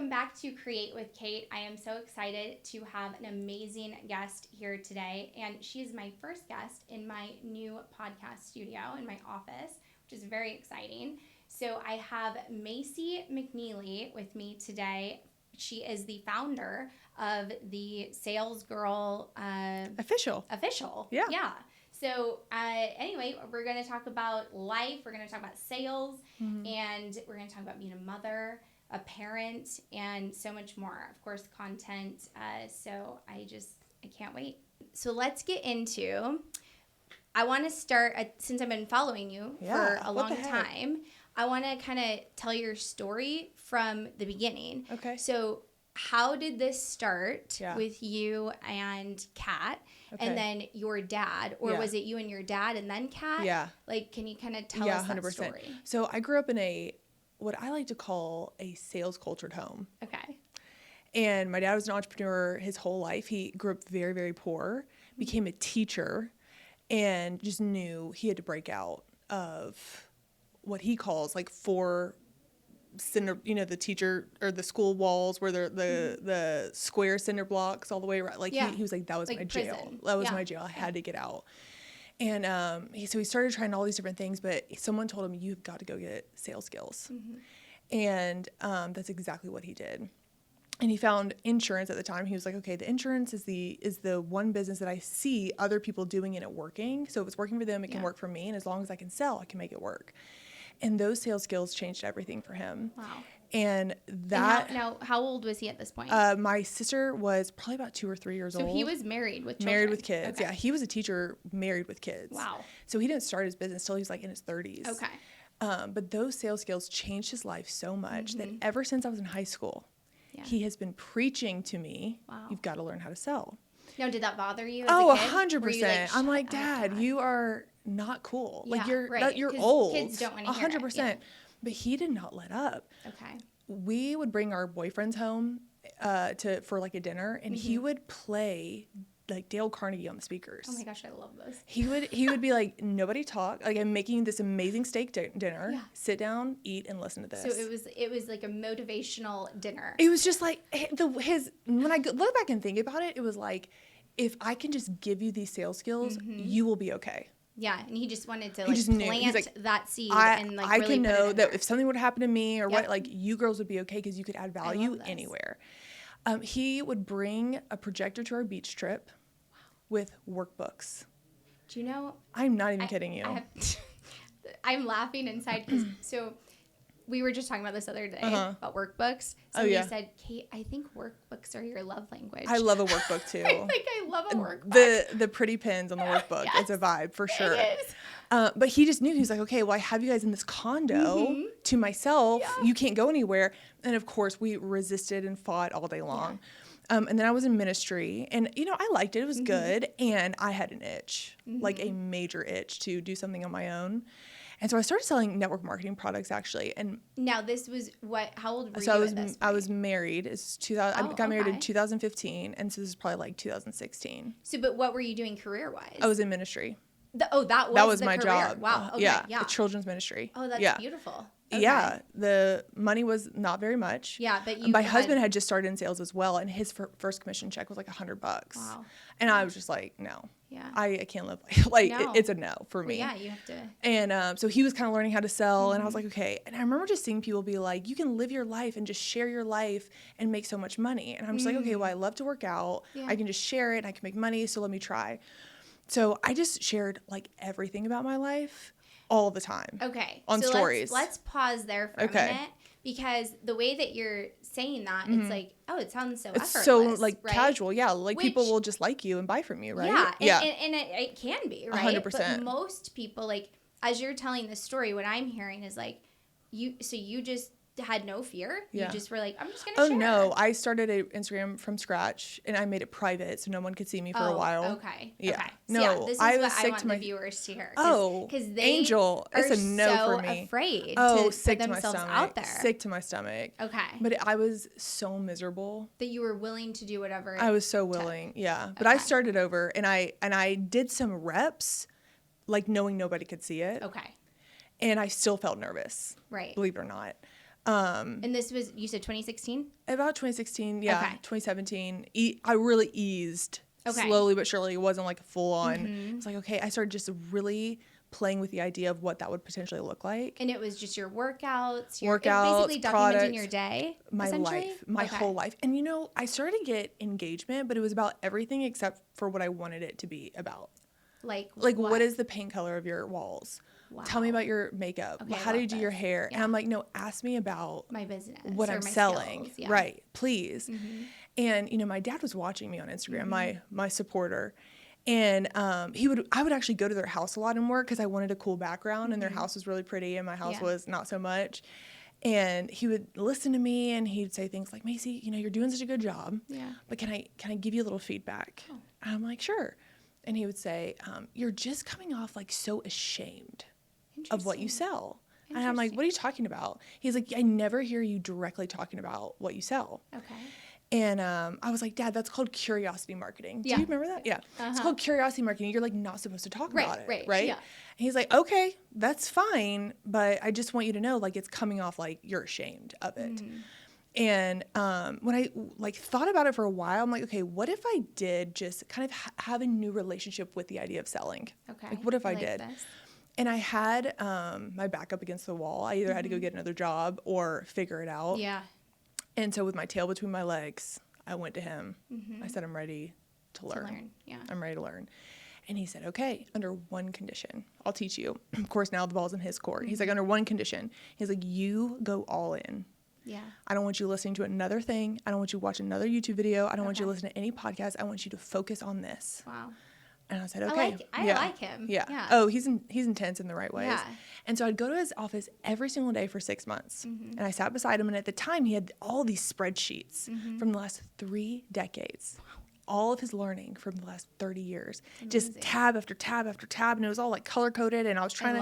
welcome back to Create with Kate. I am so excited to have an amazing guest here today, and she is my first guest in my new podcast studio in my office, which is very exciting. So I have Macy McNeely with me today. She is the founder of the Sales Girl Official. Yeah. So anyway, we're going to talk about life. We're going to talk about sales, and we're going to talk about being a mother, a parent, and so much more. Of course, content. So I can't wait. So let's get into. I want to start since I've been following you for a long time. I want to kind of tell your story from the beginning. Okay. So how did this start with you and Kat, and then your dad, or was it you and your dad and then Kat? Yeah. Like, can you kind of tell us 100%. that story? So I grew up in what I like to call a sales cultured home. Okay. And my dad was an entrepreneur his whole life. He grew up very, very poor, became a teacher, and just knew he had to break out of what he calls like four cinder, the teacher or the school walls where the square cinder blocks all the way around. Like he was like, that was like my jail. Prison. That was my jail. I had to get out. And so he started trying all these different things, but someone told him, you've got to go get sales skills. And that's exactly what he did. And he found insurance at the time. He was like, okay, the insurance is the one business that I see other people doing and it working. So if it's working for them, it can work for me. And as long as I can sell, I can make it work. And those sales skills changed everything for him. Wow. And that... Now, how old was he at this point? My sister was probably about 2 or 3 years old. So he was married with children. Married with kids. Okay. Yeah, he was a teacher married with kids. Wow. So he didn't start his business till he was like in his 30s. Okay. But those sales skills changed his life so much that ever since I was in high school, he has been preaching to me, you've got to learn how to sell. Now, did that bother you as a kid? 100%. I'm like, Dad, you are not cool. Yeah, like you're right. you're old. Kids don't want to hear 100%. it. Yeah. But he did not let up. Okay. We would bring our boyfriends home for like a dinner, and he would play like Dale Carnegie on the speakers. Oh my gosh, I love those. He would be like, nobody talk. Like, I'm making this amazing steak dinner. Yeah. Sit down, eat, and listen to this. So it was like a motivational dinner. It was just like when I look back and think about it, it was like, if I can just give you these sales skills, you will be okay. Yeah, and he just wanted to plant that seed and I really can put know it in that there. if something would happen to me or what, like you girls would be okay because you could add value anywhere. He would bring a projector to our beach trip with workbooks. Do you know? I'm not even kidding you. I'm laughing inside because we were just talking about this other day about workbooks. Somebody said, Kate, I think workbooks are your love language. I love a workbook too. I love a workbook. The pretty pins on the workbook. Yes. It's a vibe for sure. It is. But he just knew. He was like, okay, well, I have you guys in this condo to myself. Yeah. You can't go anywhere. And of course, we resisted and fought all day long. Yeah. And then I was in ministry, and I liked it. It was good, and I had an itch, like a major itch to do something on my own. And so I started selling network marketing products, actually. And now this was how old were you at this point? I was married. It's 2000. I got married in 2015, and so this is probably like 2016. So, but what were you doing career-wise? I was in ministry. That was the my career. job. Wow. Okay. Yeah. The children's ministry. Oh, that's beautiful. Okay. Yeah, the money was not very much. Yeah, but my husband had just started in sales as well, and his first commission check was like $100. Wow. And I was just like, no. Yeah. I can't live it's a no for me. Well, yeah, you have to. And so he was kind of learning how to sell, and I was like, okay. And I remember just seeing people be like, you can live your life and just share your life and make so much money. And I'm just like, okay, well, I love to work out. Yeah. I can just share it and I can make money, so let me try. So I just shared like everything about my life all the time. Okay. On stories. Let's pause there for a minute, because the way that you're saying that, it's like, oh, it sounds so effortless. It's so like right? casual. Yeah. Like people will just like you and buy from you, right? Yeah. And it can be, right? 100%. But most people, like, as you're telling the story, what I'm hearing is like, you just had no fear. Yeah. You just were like, I'm just going to share. Oh, no. I started an Instagram from scratch, and I made it private so no one could see me for a while. Okay. Yeah. Okay. So no, this is I what was I sick want to my the viewers to hear. Because they Angel, it's a no so for me. Afraid to sick put to themselves my out there. Sick to my stomach. Okay. But I was so miserable. That you were willing to do whatever. I was so willing. Yeah. But I started over, and I did some reps, like knowing nobody could see it. Okay. And I still felt nervous. Right. Believe it or not. And this was, you said 2016? About 2016, yeah, Okay. 2017. I really eased slowly but surely. It wasn't like a full on. It's like, okay, I started just really playing with the idea of what that would potentially look like. And it was just your workouts, basically documenting products, your day, my life, my whole life. And I started to get engagement, but it was about everything except for what I wanted it to be about. Like what is the paint color of your walls? Wow. Tell me about your makeup. Okay, how do you do your hair? Yeah. And I'm like, no, ask me about my business, what I'm selling. Skills. Yeah. Right, please. And my dad was watching me on Instagram, my supporter. And I would actually go to their house a lot and work because I wanted a cool background, and their house was really pretty and my house was not so much. And he would listen to me and he'd say things like, Macy, you're doing such a good job. Yeah. But can I give you a little feedback? Oh. And I'm like, sure. And he would say, you're just coming off like so ashamed of what you sell. And I'm like, what are you talking about? He's like, I never hear you directly talking about what you sell. Okay. And I was like, Dad, that's called curiosity marketing. Do you remember that? Yeah. It's called curiosity marketing. You're like not supposed to talk about it. Right. Yeah. And he's like, okay, that's fine. But I just want you to know, like, it's coming off like you're ashamed of it. And when I thought about it for a while, I'm like, okay, what if I did just kind of have a new relationship with the idea of selling? Okay. Like, what if I did? This. And I had my back up against the wall. I either had to go get another job or figure it out. Yeah. And so with my tail between my legs, I went to him. I said, I'm ready to learn. Yeah. I'm ready to learn. And he said, okay, under one condition, I'll teach you. Of course, now the ball's in his court. He's like, under one condition. He's like, you go all in. Yeah. I don't want you listening to another thing. I don't want you to watch another YouTube video. I don't want you to listen to any podcast. I want you to focus on this. Wow. And I said, okay. I like him. Yeah. Oh, he's intense in the right ways. Yeah. And so I'd go to his office every single day for 6 months. And I sat beside him. And at the time, he had all these spreadsheets from the last 3 decades. Wow. All of his learning from the last 30 years. Just tab after tab after tab. And it was all like color coded. And I was trying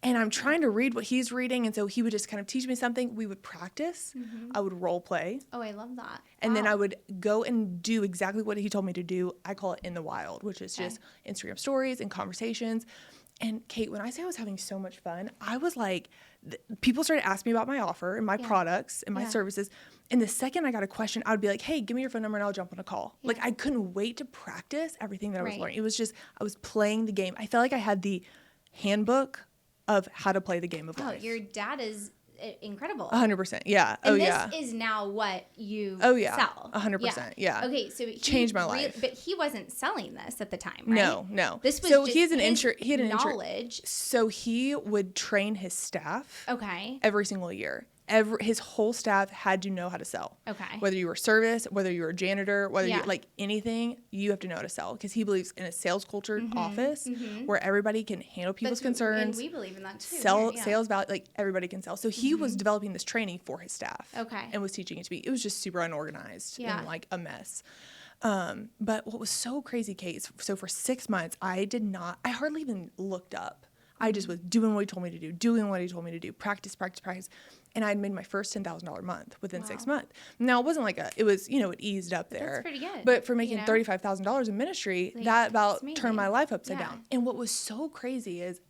I'm trying to read what he's reading. And so he would just kind of teach me something. We would practice. I would role play. Oh, I love that. And then I would go and do exactly what he told me to do. I call it in the wild, which is just Instagram stories and conversations. And Kate, when I say I was having so much fun, I was like, people started asking me about my offer and my products and my services. And the second I got a question, I would be like, hey, give me your phone number and I'll jump on a call. Yeah. Like, I couldn't wait to practice everything that I was learning. It was just, I was playing the game. I felt like I had the handbook of how to play the game of life. Oh, your dad is incredible. 100%. Yeah. And this is now what you sell. 100%. Yeah. Okay. So he changed my life. But he wasn't selling this at the time, right? No. This was so just he had an knowledge. So he would train his staff. Okay. Every single year. His whole staff had to know how to sell. Okay. Whether you were service, whether you were a janitor, whether you like anything, you have to know how to sell, because he believes in a sales culture office where everybody can handle people's concerns. And we believe in that too. Sales value, like everybody can sell. So he was developing this training for his staff. Okay. And was teaching it to me. It was just super unorganized and like a mess. But what was so crazy, Kate, so for 6 months, I hardly even looked up. I just was doing what he told me to do, practice. And I'd made my first $10,000 month within 6 months. Now, it wasn't like it was, it eased up there. That's pretty good. But for making $35,000 in ministry, that about turned my life upside down. And what was so crazy is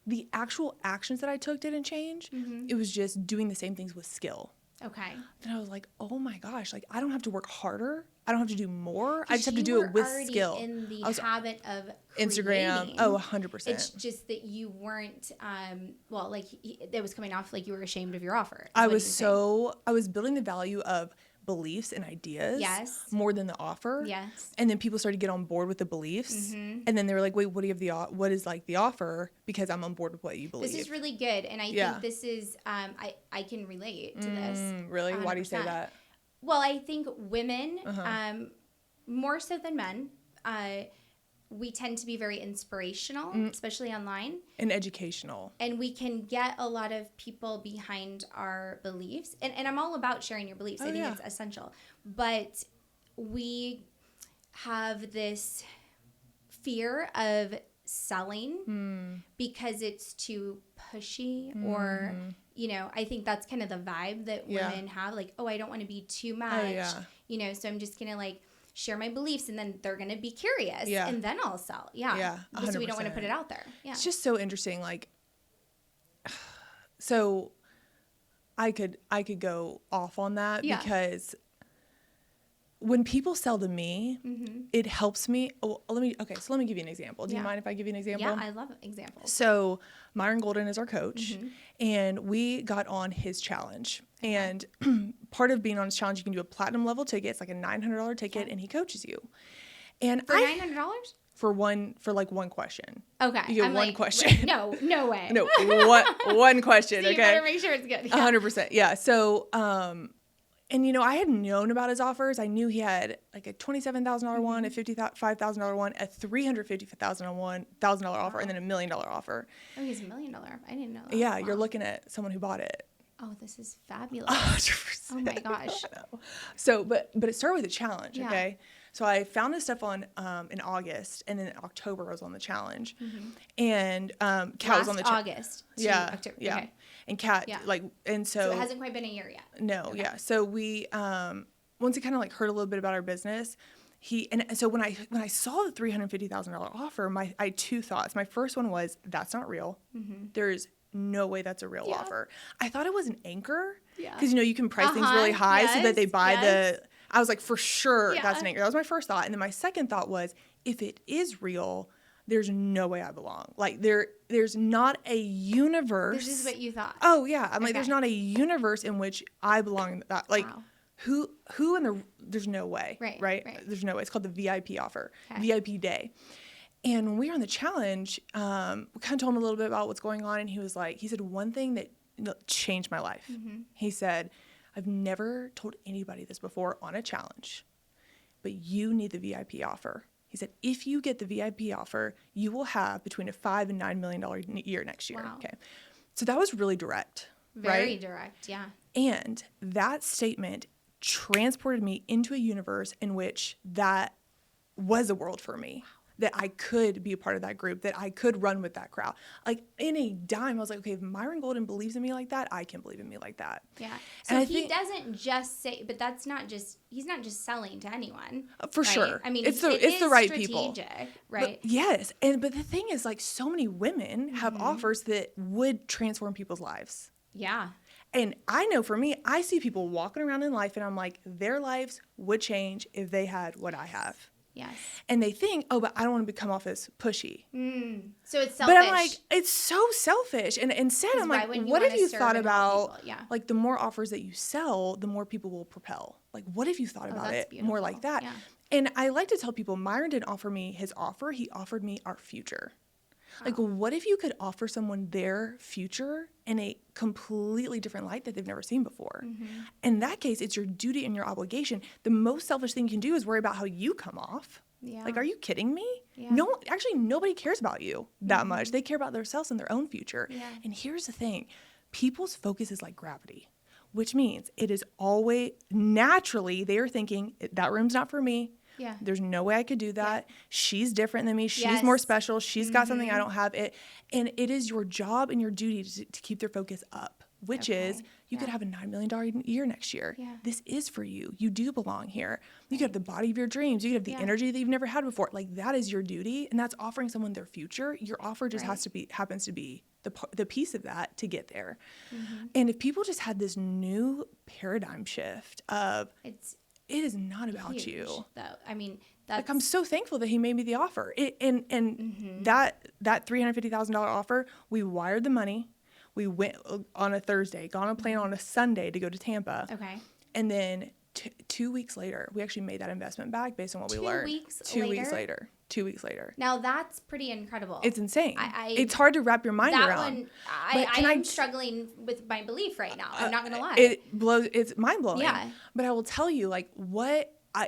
the actual actions that I took didn't change. It was just doing the same things with skill. Okay. Then I was like, oh my gosh, like I don't have to work harder. I don't have to do more. I just have to do it with skill. In the habit of Instagram. Oh, 100%. It's just that you weren't, it was coming off like you were ashamed of your offer. I was building the value of beliefs and ideas more than the offer. Yes. And then people started to get on board with the beliefs. And then they were like, wait, what is like the offer? Because I'm on board with what you believe. This is really good. And I think this is, I can relate to this. Really? 100%. Why do you say that? Well, I think women, more so than men, we tend to be very inspirational, especially online. And educational. And we can get a lot of people behind our beliefs. And I'm all about sharing your beliefs. I think it's essential. But we have this fear of selling because it's too pushy or... I think that's kind of the vibe that women have. Like, oh, I don't want to be too much. So I'm just going to like share my beliefs and then they're going to be curious and then I'll sell. Yeah. So we don't want to put it out there. Yeah. It's just so interesting. Like, so I could go off on that Yeah. because when people sell to me, it helps me. Oh, let me give you an example. Do you mind if I give you an example? Yeah, I love examples. So Myron Golden is our coach, and we got on his challenge. Okay. And part of being on his challenge, you can do a platinum level ticket. It's like a $900 ticket, and he coaches you. And For $900? For one question. Okay. You get I'm one like, question. No way. No, one question. So you okay. better make sure it's good. Yeah. 100%. Yeah. So, and I had known about his offers. I knew he had like a $27,000 one, a $55,000 one, a $350,000 offer, and then $1 million offer. Oh, he's $1 million. I didn't know that. Yeah, Wow. you're looking at someone who bought it. Oh, this is fabulous. 100%. Oh my gosh. So, but it started with a challenge. Yeah. Okay. So I found this stuff on in August, and then in October I was on the challenge, and Kat was on the August. Yeah, October. yeah. Okay. And Kat So it hasn't quite been a year yet. No, Okay. yeah. So we once he kind of like heard a little bit about our business, so when I saw the $350,000 offer, I had two thoughts. My first one was, that's not real. There's no way that's a real offer. I thought it was an anchor. Yeah. Because you can price things really high so that they buy I was like, for sure that's an anchor. That was my first thought. And then my second thought was, if it is real, there's no way I belong. Like there's not a universe. This is what you thought. Oh yeah. I'm like, there's not a universe in which I belong in that. Like who there's no way. Right. There's no way. It's called the VIP offer. VIP day. And when we were on the challenge, we kind of told him a little bit about what's going on, and he said one thing that changed my life. He said, I've never told anybody this before on a challenge, but you need the VIP offer. He said, if you get the VIP offer, you will have between a $5 and $9 million a year next year. Wow. Okay. So that was really direct. Very direct, yeah. And that statement transported me into a universe in which that was a world for me. Wow. That I could be a part of that group, that I could run with that crowd. Like in a dime, I was like, okay, if Myron Golden believes in me like that, I can believe in me like that. Yeah. So he doesn't just say, but he's not just selling to anyone. For sure. I mean, it's the right people. Right? But yes. But the thing is, like, so many women have offers that would transform people's lives. Yeah. And I know for me, I see people walking around in life and I'm like, their lives would change if they had what I have. Yes. And they think, oh, but I don't want to come off as pushy. So it's selfish. But I'm like, it's so selfish. And instead, I'm like, what if you thought about, like, the more offers that you sell, the more people will propel? Like, what if you thought about it more like that? Yeah. And I like to tell people, Myron didn't offer me his offer. He offered me our future. Like, what if you could offer someone their future in a completely different light that they've never seen before? In that case, it's your duty and your obligation. The most selfish thing you can do is worry about how you come off. Yeah. Like, are you kidding me? Yeah. No, actually, nobody cares about you that much. They care about themselves and their own future. Yeah. And here's the thing. People's focus is like gravity, which means it is always naturally they are thinking, that room's not for me. Yeah. There's no way I could do that. Yeah. She's different than me. She's more special. She's got something I don't have. And it is your job and your duty to keep their focus up, which is you could have a $9 million year next year. Yeah. This is for you. You do belong here. You could have the body of your dreams. You could have the energy that you've never had before. Like, that is your duty, and that's offering someone their future. Your offer just happens to be the piece of that to get there. And if people just had this new paradigm shift of it is not about huge, you. Though. I mean, that's... Like, I'm so thankful that he made me the offer. That $350,000 offer, we wired the money. We went on a Thursday, got on a plane on a Sunday to go to Tampa. Okay. And then 2 weeks later, we actually made that investment back based on what we learned. 2 weeks later. 2 weeks later. Now, that's pretty incredible. It's insane. It's hard to wrap your mind around. I'm struggling with my belief right now. I'm not going to lie. It's mind-blowing. Yeah. But I will tell you, like,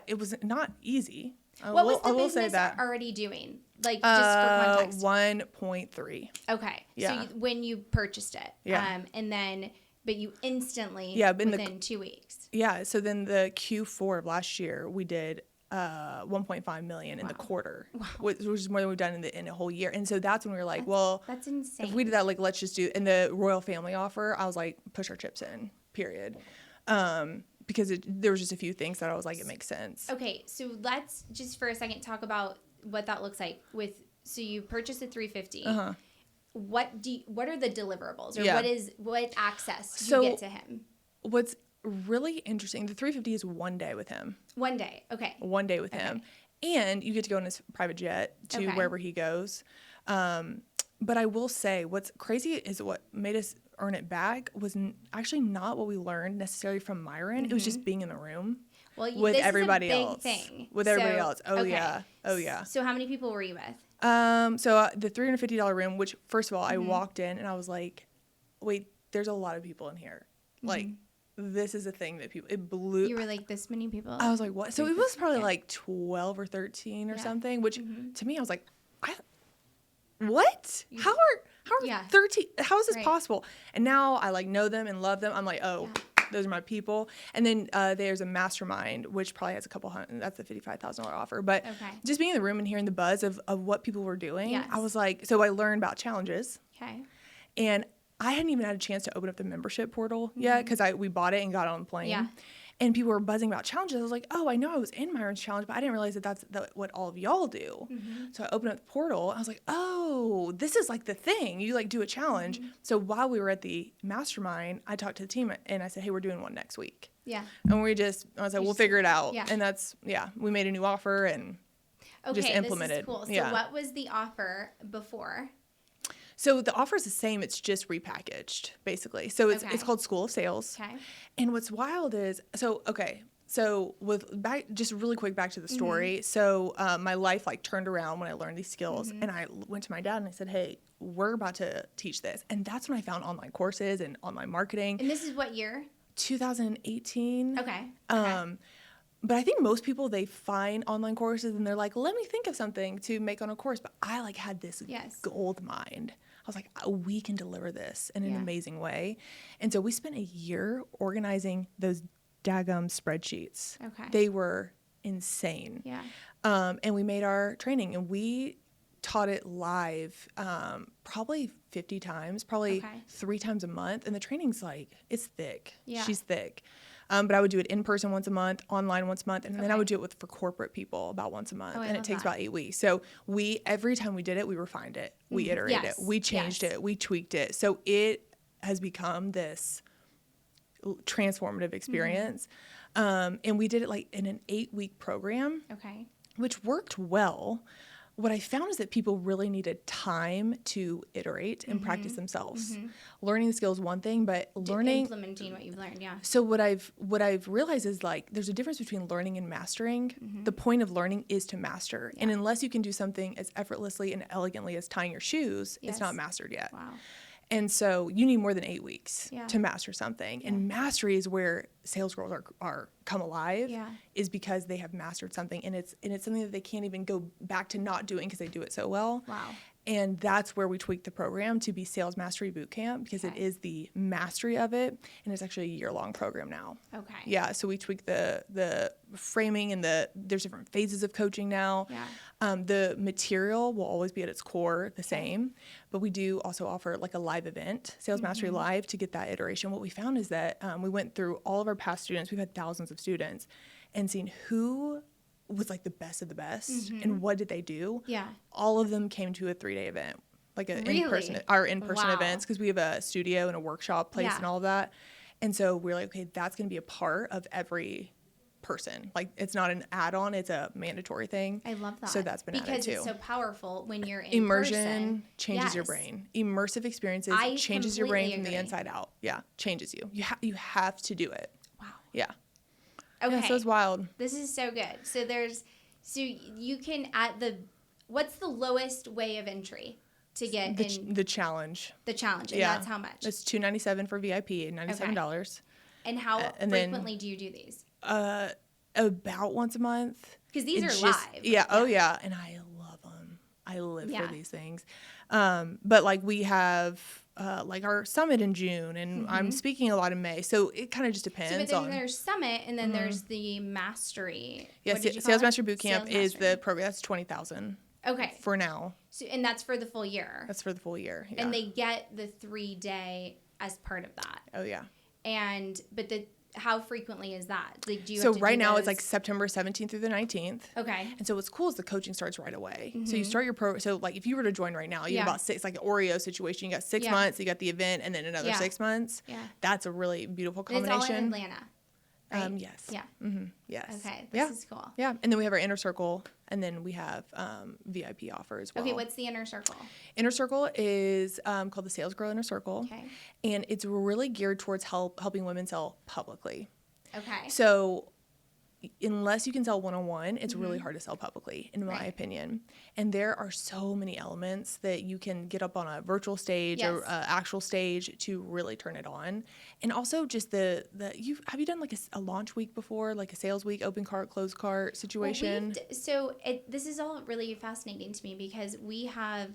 it was not easy. What was the business already doing? Like, just for context. 1.3. Okay. Yeah. So when you purchased it. Yeah. And then, but you instantly, within 2 weeks. Yeah. So then the Q4 of last year, we did 1.5 million in the quarter, which is more than we've done in a whole year. And so that's when we were like, that's insane. If we did that, like, let's just do, and the royal family offer, I was like, push our chips in, period. Because there was just a few things that I was like, it makes sense. Okay. So let's just for a second talk about what that looks like so you purchased a 350. what are the deliverables, or Yeah. what access do So- you get to him? What's really interesting, the 350 is 1 day with him. 1 day. Okay. 1 day with him. And you get to go in his private jet to Okay. wherever he goes. But I will say, what's crazy is what made us earn it back was actually not what we learned necessarily from Myron. It was just being in the room Well, with this everybody is a big else. thing. With everybody So, else. Oh, okay. yeah. Oh, yeah. So how many people were you with? So the $350 room, which first of all, I walked in and I was like, wait, there's a lot of people in here. Like, this is a thing that people, it blew. You were like, this many people? I was like, what? So it was probably like 12 or 13 or Yeah. something, which to me, I was like, what? How are Yeah. 13? How is this Right. possible? And now I like know them and love them. I'm like, oh, those are my people. And then there's a mastermind, which probably has a couple hundred. That's the $55,000 offer. But Okay. just being in the room and hearing the buzz of what people were doing, Yes. I was like, so I learned about challenges. Okay. And I hadn't even had a chance to open up the membership portal yet because we bought it and got it on the plane. Yeah. And people were buzzing about challenges. I was like, oh, I know I was in Myron's challenge, but I didn't realize that that's what all of y'all do. So I opened up the portal. I was like, oh, this is like the thing. You like do a challenge. So while we were at the mastermind, I talked to the team and I said, hey, we're doing one next week. Yeah. And I was like, we'll figure it out. Yeah. And we made a new offer and just implemented. This is cool. So Yeah. what was the offer before? So the offer is the same. It's just repackaged, basically. So it's called School of Sales. Okay. And what's wild is, so just really quick back to the story. So my life like turned around when I learned these skills, and I went to my dad and I said, hey, we're about to teach this. And that's when I found online courses and online marketing. And this is what year? 2018. Okay. But I think most people, they find online courses and they're like, let me think of something to make on a course. But I like had this gold mind. I was like, we can deliver this in an amazing way. And so we spent a year organizing those daggum spreadsheets. Okay. They were insane. Yeah. And we made our training and we taught it live probably 50 times, probably 3 times a month. And the training's like, it's thick. Yeah. She's thick. But I would do it in person once a month, online once a month, and then I would do it for corporate people about once a month. And it takes about 8 weeks. So every time we did it, we refined it, we iterated it, we changed it, we tweaked it. So it has become this transformative experience. And we did it like in an 8-week program, which worked well. What I found is that people really needed time to iterate and practice themselves. Learning the skill is one thing, but implementing what you've learned, So what I've realized is like there's a difference between learning and mastering. The point of learning is to master. And unless you can do something as effortlessly and elegantly as tying your shoes, it's not mastered yet. Wow. And so you need more than 8 weeks to master something. And mastery is where sales girls are come alive, is because they have mastered something. And it's something that they can't even go back to not doing because they do it so well. Wow. And that's where we tweaked the program to be Sales Mastery Bootcamp because it is the mastery of it. And it's actually a year-long program now. Okay. Yeah, so we tweaked the framing and there's different phases of coaching now. Yeah. The material will always be at its core the same, but we do also offer like a live event, Sales Mastery Live, to get that iteration. What we found is that we went through all of our past students. We've had thousands of students and seen who was like the best of the best and what did they do. Yeah. All of them came to a 3-day event, like Really? in-person Wow. events, because we have a studio and a workshop place and all of that. And so we're like, okay, that's going to be a part of every person. Like it's not an add-on, it's a mandatory thing. I love that. So that's been added because too. it's so powerful when you're in Immersion person. changes your brain. Immersive experiences I changes your brain completely from the agree. inside out. Yeah, changes you. You have to do it. Wow. Yeah. Okay. Yeah, so it's wild. This is so good. So you can what's the lowest way of entry to get in The challenge. the challenge? And that's how much? It's $297 for VIP and $97. And how and frequently do you do these? About once a month. Because these It's are just- live. Yeah. Oh yeah. And I love them. I live for these things. But like we have like our summit in June and I'm speaking a lot in May. So it kind of just depends So on. there's summit and then there's the mastery. Yes, What did you call Sales it? Mastery Bootcamp Sales is Mastery. the program. That's $20,000 Okay. for now. So, and that's for the full year. That's for the full year. Yeah. And they get the 3-day as part of that. Oh yeah. But how frequently is that? Like, do you So have to right do now those? it's like September 17th through the 19th. Okay. And so what's cool is the coaching starts right away. Mm-hmm. So you start your program. So like if you were to join right now, you have about 6, like an Oreo situation. You got 6 Yeah. months, you got the event, and then another Yeah. 6 months. Yeah. That's a really beautiful And it's all combination. in Atlanta, right? Yes. Yeah. Yes. Okay. This is cool. Yeah. And then we have our inner circle, and then we have VIP offer as well. Okay. What's the inner circle? Inner circle is called the Sales Girl Inner Circle. Okay. And it's really geared towards helping women sell publicly. Okay. So unless you can sell one-on-one, it's really hard to sell publicly, in my opinion. And there are so many elements that you can get up on a virtual stage or actual stage to really turn it on. And also just have you done like a launch week before, like a sales week, open cart, closed cart situation? Well, this is all really fascinating to me because we have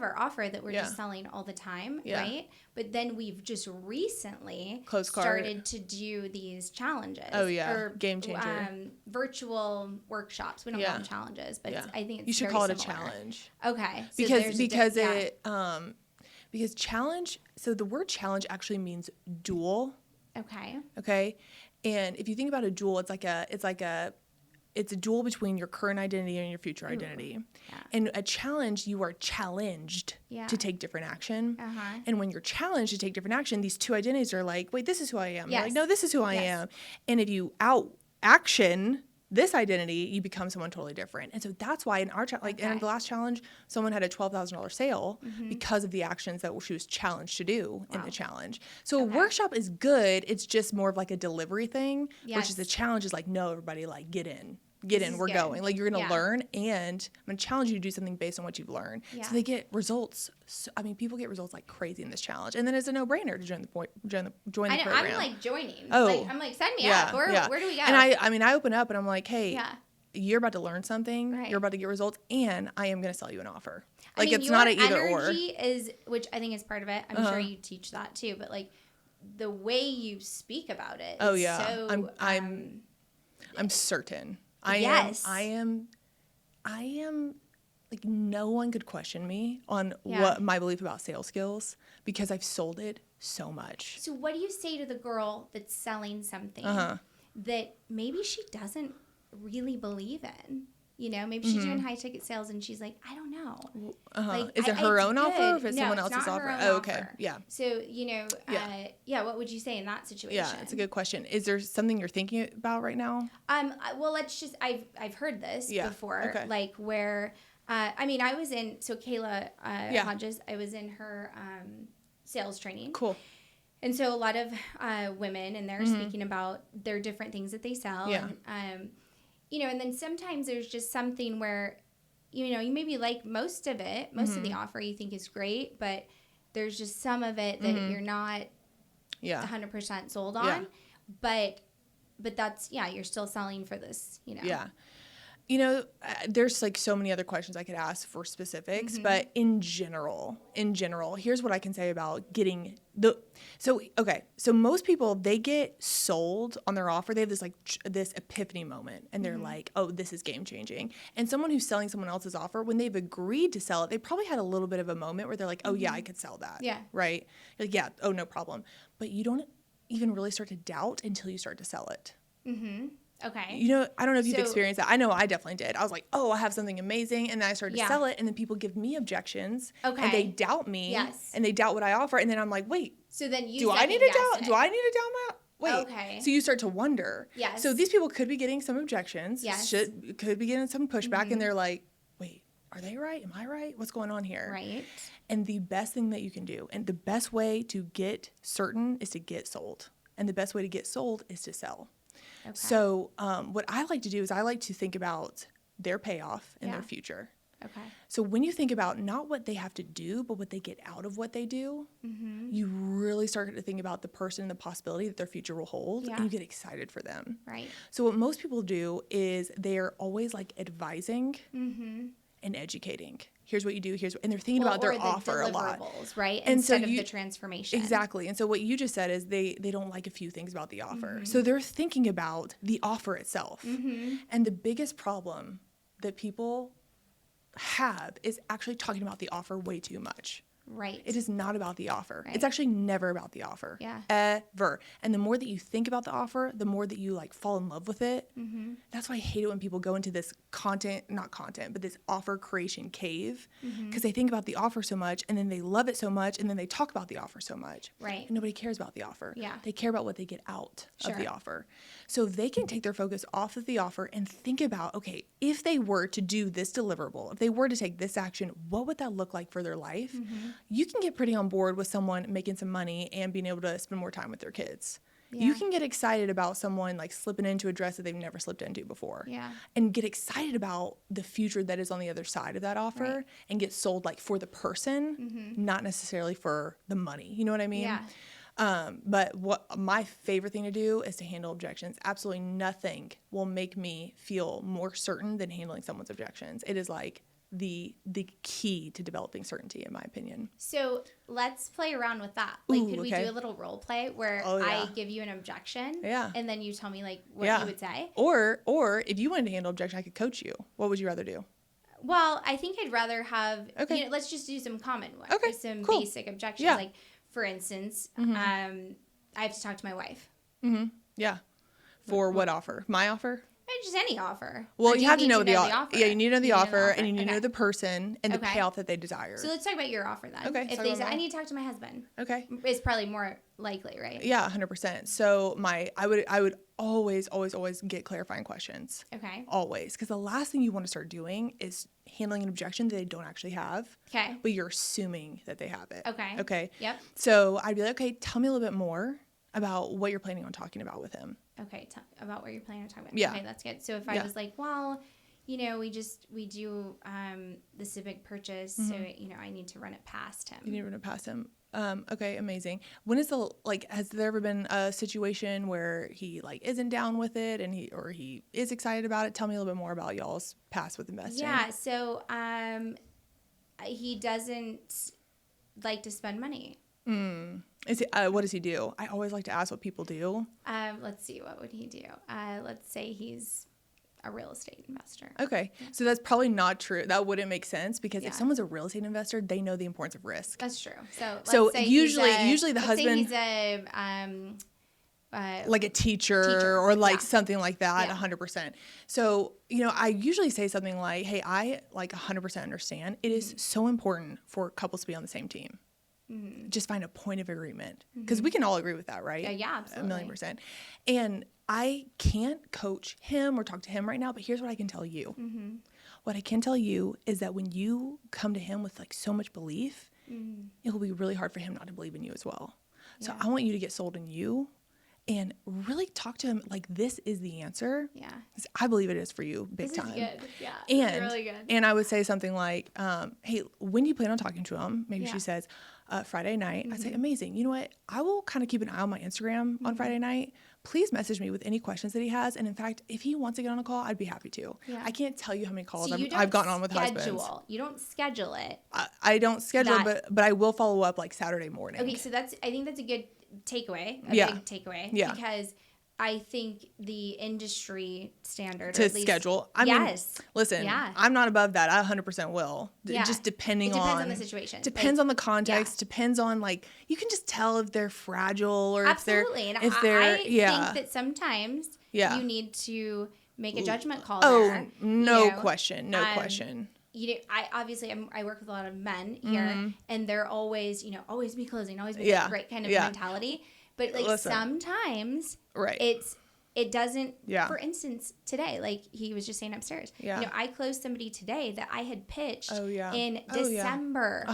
our offer that we're just selling all the time, right? But then we've just recently started to do these challenges. Oh, yeah. Or, Game changer. Virtual workshops. We don't call them challenges, but I think it's you should very call it similar. a challenge. Okay. So because challenge, so the word challenge actually means dual. Okay. Okay. And if you think about a dual, it's a duel between your current identity and your future identity. Yeah. And a challenge, you are challenged to take different action. And when you're challenged to take different action, these two identities are like, wait, this is who I am. You're like, no, this is who I am. And if you out-action this identity, you become someone totally different. And so that's why in our in the last challenge, someone had a $12,000 sale because of the actions that she was challenged to do in the challenge. So a workshop is good. It's just more of like a delivery thing, versus the challenge is like, no, everybody, like get in, we're going. Like you're going to learn, and I'm going to challenge you to do something based on what you've learned. Yeah. So they get results. People get results like crazy in this challenge, and then it's a no-brainer to join the program. I'm like joining. Oh, I'm like, sign me up. Where do we go? And I open up and I'm like, hey, you're about to learn something. Right. You're about to get results, and I am going to sell you an offer. Like it's not an either or. Energy is, which I think is part of it. I'm sure you teach that too, but like the way you speak about it. Oh yeah, so, I'm certain. I am like, no one could question me on what my belief about sales skills, because I've sold it so much. So what do you say to the girl that's selling something that maybe she doesn't really believe in? You know, maybe she's doing high ticket sales and she's like, I don't know. Like, is it her own offer or if it's someone else's else's offer? Oh, okay. Offer. Yeah. So, what would you say in that situation? Yeah, it's a good question. Is there something you're thinking about right now? Well, I've heard this before, like where, I was in, so Kayla Hodges, I was in her sales training. Cool. And so a lot of women, and they're speaking about their different things that they sell. Yeah. And, and then sometimes there's just something where, you maybe like most of the offer you think is great, but there's just some of it that you're not 100% sold on. But that's, you're still selling for this, Yeah. There's like so many other questions I could ask for specifics, but in general, here's what I can say about getting so most people, they get sold on their offer. They have this this epiphany moment, and they're like, oh, this is game changing. And someone who's selling someone else's offer, when they've agreed to sell it, they probably had a little bit of a moment where they're like, oh yeah, I could sell that. Yeah. Right. Like, yeah. Oh, no problem. But you don't even really start to doubt until you start to sell it. Mm-hmm. Okay. I don't know if you've experienced that. I know I definitely did. I was like, oh, I have something amazing. And then I started to sell it, and then people give me objections. Okay. And they doubt me. Yes. And they doubt what I offer. And then I'm like, wait. So then do I need to doubt? Do I need to doubt my? Wait. Okay. So you start to wonder. Yes. So these people could be getting some objections. Yes. Could be getting some pushback, and they're like, wait, are they right? Am I right? What's going on here? Right. And the best thing that you can do, and the best way to get certain, is to get sold. And the best way to get sold is to sell. Okay. So what I like to do is I like to think about their payoff and their future. Okay. So when you think about not what they have to do, but what they get out of what they do, you really start to think about the person and the possibility that their future will hold, and you get excited for them. Right. So what most people do is they're always like advising and educating. Here's what you do. And they're thinking about their offer a lot, right? And instead of the transformation. Exactly. And so what you just said is they don't like a few things about the offer. So they're thinking about the offer itself. And the biggest problem that people have is actually talking about the offer way too much. Right. It is not about the offer. Right. It's actually never about the offer. Yeah. Ever. And the more that you think about the offer, the more that you like fall in love with it. Mm-hmm. That's why I hate it when people go into this not content, but this offer creation cave, because they think about the offer so much and then they love it so much and then they talk about the offer so much. Right. And nobody cares about the offer. Yeah. They care about what they get out Sure. of the offer. So if they can take their focus off of the offer and think about, okay, if they were to do this deliverable, if they were to take this action, what would that look like for their life? Mm-hmm. You can get pretty on board with someone making some money and being able to spend more time with their kids. Yeah. You can get excited about someone like slipping into a dress that they've never slipped into before. Yeah. And get excited about the future that is on the other side of that offer, Right. and get sold like for the person, not necessarily for the money. You know what I mean? Yeah. But what my favorite thing to do is to handle objections. Absolutely nothing will make me feel more certain than handling someone's objections. It is like the key to developing certainty, in my opinion. So let's play around with that. Like, Ooh, could we okay. do a little role play where Oh, yeah. I give you an objection, Yeah. and then you tell me like what Yeah. you would say? Or if you wanted to handle objection, I could coach you. What would you rather do? Well, I think I'd rather have. Okay. You know, let's just do some common ones. Okay, Some cool. basic objections. Yeah. Like, for instance, I have to talk to my wife. Yeah. For what offer? My offer? Just any offer. Well, Or do you have to know the offer? Yeah, you need to know the offer, and you need to Okay. know the person and the Okay. payout that they desire. So let's talk about your offer then. Okay, If so they I'm say, on- I need to talk to my husband, Okay. it's probably more likely, right? Yeah, 100%. So I would always get clarifying questions. Okay. Always. Because the last thing you want to start doing is handling an objection that they don't actually have, Okay. but you're assuming that they have it. Okay. Okay. Yep. So I'd be like, okay, tell me a little bit more about what you're planning on talking about with him. Okay. About what you're planning on talking about. Yeah. Okay, that's good. So if I Yeah. was like, well, you know, we do the Civic purchase, so you know, I need to run it past him. You need to run it past him. Okay, amazing. When is has there ever been a situation where he like isn't down with it and he is excited about it? Tell me a little bit more about y'all's past with investing. Yeah. So he doesn't like to spend money. What does he do? I always like to ask what people do. Let's see, what would he do? Let's say he's a real estate investor. Okay, so that's probably not true. That wouldn't make sense because Yeah. if someone's a real estate investor, they know the importance of risk. That's true. So So say usually the let's husband- say he's a Like a teacher or like yeah. something like that, Yeah. 100%. So, I usually say something like, hey, I like 100% understand. It is so important for couples to be on the same team. Just find a point of agreement because we can all agree with that, right? Yeah, absolutely. 1,000,000%. And I can't coach him or talk to him right now, but here's what I can tell you. What I can tell you is that when you come to him with like so much belief, it will be really hard for him not to believe in you as well. So Yeah. I want you to get sold in you and really talk to him like this is the answer. Yeah. 'Cause I believe it is for you big This time. is good. Yeah. And, It's really good. and I would say something like, hey, when do you plan on talking to him? Maybe Yeah. she says, Friday night. I say, amazing. You know what? I will kind of keep an eye on my Instagram on Friday night. Please message me with any questions that he has. And in fact, if he wants to get on a call, I'd be happy to. Yeah. I can't tell you how many calls So you I've gotten don't on with husbands. You don't schedule it. I don't schedule, That- but I will follow up like Saturday morning. Okay, so I think that's a good takeaway. Yeah. Big takeaway. Yeah. Because I think the industry standard or To at least, schedule. I mean, yes. listen, Yeah. I'm not above that. I 100% will. Yeah. Just depending It on. depends on the situation. Depends Like, on the context. yeah. Depends on like, you can just tell if they're fragile or Absolutely. And if they're, I yeah. think that sometimes Yeah. you need to make a judgment call Oh, there. no you know. question. No question. You know, I work with a lot of men here, and they're always, always be closing, always be Yeah. right kind of Yeah. mentality. But like Listen. sometimes Right. it doesn't. Yeah. For instance, today, like he was just saying upstairs, Yeah. I closed somebody today that I had pitched Oh, yeah. in Oh, yeah. December.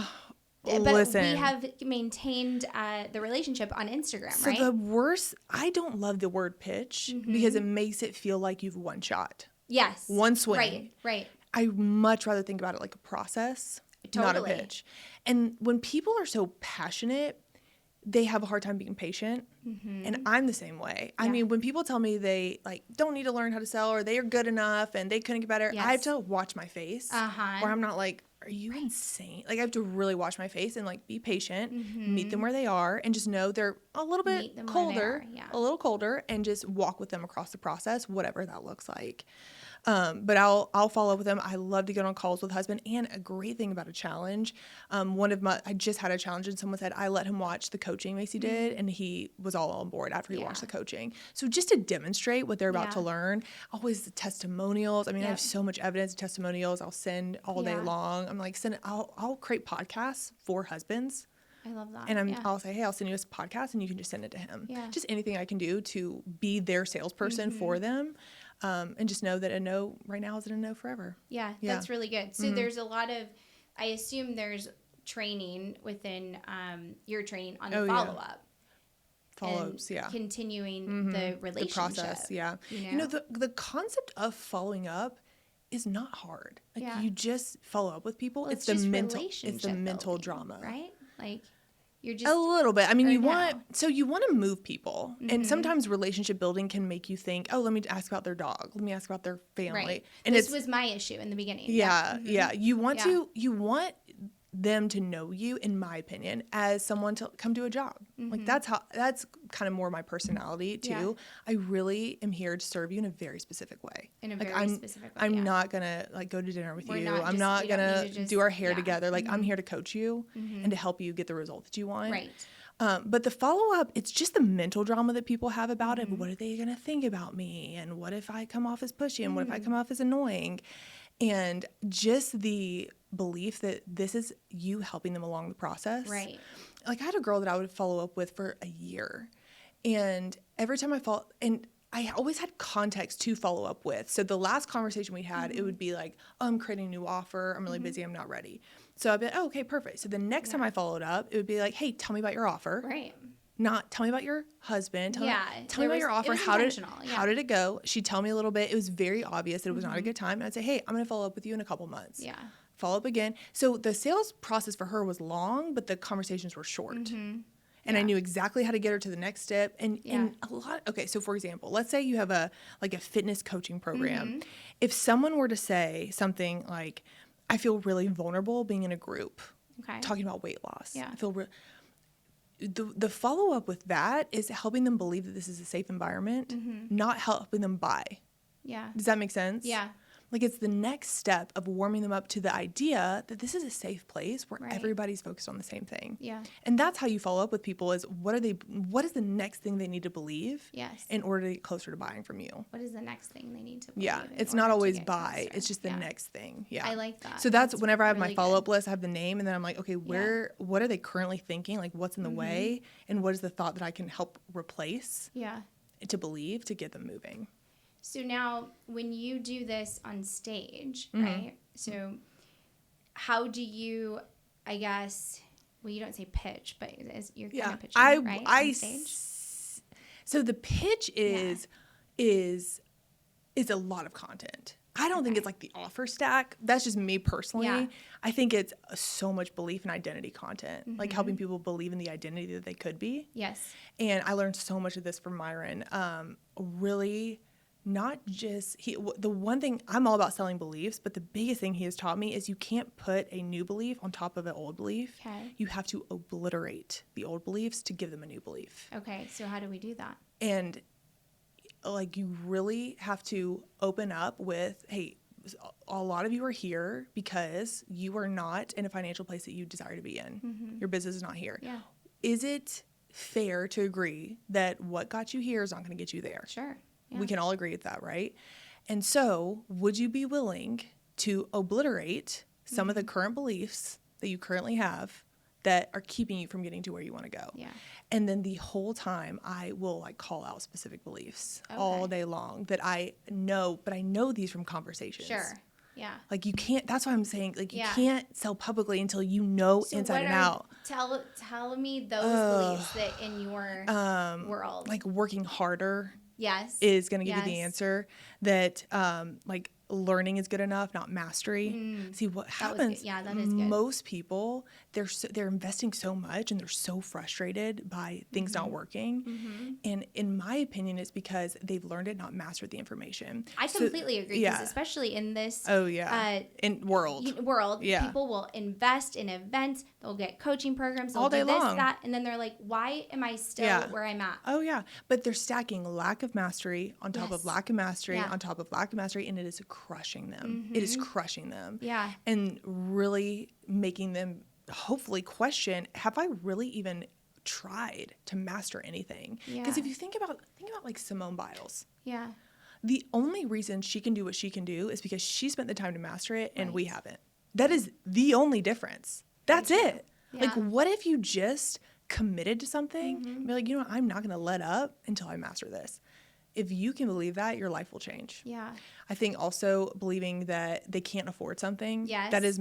But Listen. we have maintained the relationship on Instagram, So right? the worst, I don't love the word pitch because it makes it feel like you've one shot. Yes. One swing. Right. I much rather think about it like a process, not a Totally. pitch. And when people are so passionate, they have a hard time being patient. And I'm the same way. I Yeah. mean, when people tell me they like don't need to learn how to sell or they are good enough and they couldn't get better, I have Yes. to watch my face Uh-huh. where I'm not like, are you insane? Like, I have to really wash my face and like be patient, Mm-hmm. meet them where they are, and just know they're a little Meet bit them where they colder, are, yeah. a little colder, and just walk with them across the process, whatever that looks like. But I'll follow up with them. I love to get on calls with husband. And a great thing about a challenge, I just had a challenge and someone said I let him watch the coaching Macy did, and he was all on board after he watched the coaching. So just to demonstrate what they're about to learn, always the testimonials. I mean, I have so much evidence of testimonials. I'll send all day long. I'm like, I'll create podcasts for husbands. I love that. And I'll say, hey, I'll send you this podcast and you can just send it to him. Yeah. Just anything I can do to be their salesperson for them. And just know that a no right now isn't a no forever. Yeah, that's really good. So there's a lot of, I assume there's training within your training on the follow-up. Follow-ups, continuing the relationship. The process, You know, the concept of following up is not hard. Like, you just follow up with people. Well, it's the mental building, drama. Right? Like, you're just... A little bit. I mean, you want to move people. And sometimes relationship building can make you think, oh, let me ask about their dog. Let me ask about their family. Right. And this was my issue in the beginning. Yeah. You want them to know you, in my opinion, as someone to come do a job. Like, that's kind of more my personality too. I really am here to serve you in a very specific way. I'm not gonna like go to dinner with you. I'm not gonna do our hair together. Like, I'm here to coach you and to help you get the result that you want. Right. But the follow-up, it's just the mental drama that people have about it. What are they going to think about me? And what if I come off as pushy? And what if I come off as annoying? And just the belief that this is you helping them along the process. Right. Like, I had a girl that I would follow up with for a year. And every time I always had context to follow up with. So the last conversation we had, it would be like, oh, I'm creating a new offer. I'm really busy. I'm not ready. So I'd be like, oh, okay, perfect. So the next time I followed up, it would be like, hey, tell me about your offer. Right. Not tell me about your husband. Tell me about your offer. How did it go? She'd tell me a little bit. It was very obvious that it was not a good time. And I'd say, hey, I'm going to follow up with you in a couple months. Yeah. Follow up again. So the sales process for her was long, but the conversations were short. And I knew exactly how to get her to the next step. And a lot. Okay, so for example, let's say you have a fitness coaching program. If someone were to say something like, I feel really vulnerable being in a group, talking about weight loss. I feel the follow up with that is helping them believe that this is a safe environment, not helping them buy. Yeah. Does that make sense? Yeah. Like, it's the next step of warming them up to the idea that this is a safe place where everybody's focused on the same thing. Yeah. And that's how you follow up with people is what is the next thing they need to believe in order to get closer to buying from you? What is the next thing they need to believe? Yeah. It's not always buy. It's just the next thing. Yeah. I like that. So that's whenever I have my follow-up list, I have the name, and then I'm like, okay, what are they currently thinking? Like, what's in the way? And what is the thought that I can help replace to believe to get them moving? So now, when you do this on stage, right? So how do you, I guess, well, you don't say pitch, but you're kind of pitching, right, on stage? So the pitch is a lot of content. I don't think it's like the offer stack. That's just me personally. Yeah. I think it's so much belief and identity content, like helping people believe in the identity that they could be. Yes. And I learned so much of this from Myron. Really... Not just the one thing I'm all about selling beliefs, but the biggest thing he has taught me is you can't put a new belief on top of an old belief. Okay. You have to obliterate the old beliefs to give them a new belief. Okay, so how do we do that? And like, you really have to open up with, hey, a lot of you are here because you are not in a financial place that you desire to be in. Your business is not here. Yeah. Is it fair to agree that what got you here is not going to get you there? Sure. Yeah. We can all agree with that, right? And so, would you be willing to obliterate some of the current beliefs that you currently have that are keeping you from getting to where you want to go? Yeah. And then the whole time, I will like call out specific beliefs all day long that I know, but I know these from conversations. Sure. Yeah. Like, you can't, that's why I'm saying, like, you can't sell publicly until you know inside and out. Tell me those beliefs that in your world. Like, working harder. Yes. Is going to give you the answer that, like, learning is good enough, not mastery. See what happens. Yeah, that is good. Most people, they're investing so much and they're so frustrated by things not working. And in my opinion, it's because they've learned it, not mastered the information. I completely agree. Because especially in this in world, people will invest in events. They'll get coaching programs. They'll all day do this, long. that, and then they're like, "Why am I still where I'm at?" Oh yeah, but they're stacking lack of mastery on top of lack of mastery on top of lack of mastery, and it is crushing them. It is crushing them. Yeah, and really making them hopefully question: have I really even tried to master anything? Because if you think about like Simone Biles. Yeah. The only reason she can do what she can do is because she spent the time to master it and we haven't. That is the only difference. That's it. Yeah. Like, what if you just committed to something and be like, you know what, I'm not going to let up until I master this. If you can believe that, your life will change. Yeah. I think also believing that they can't afford something. Yes. That's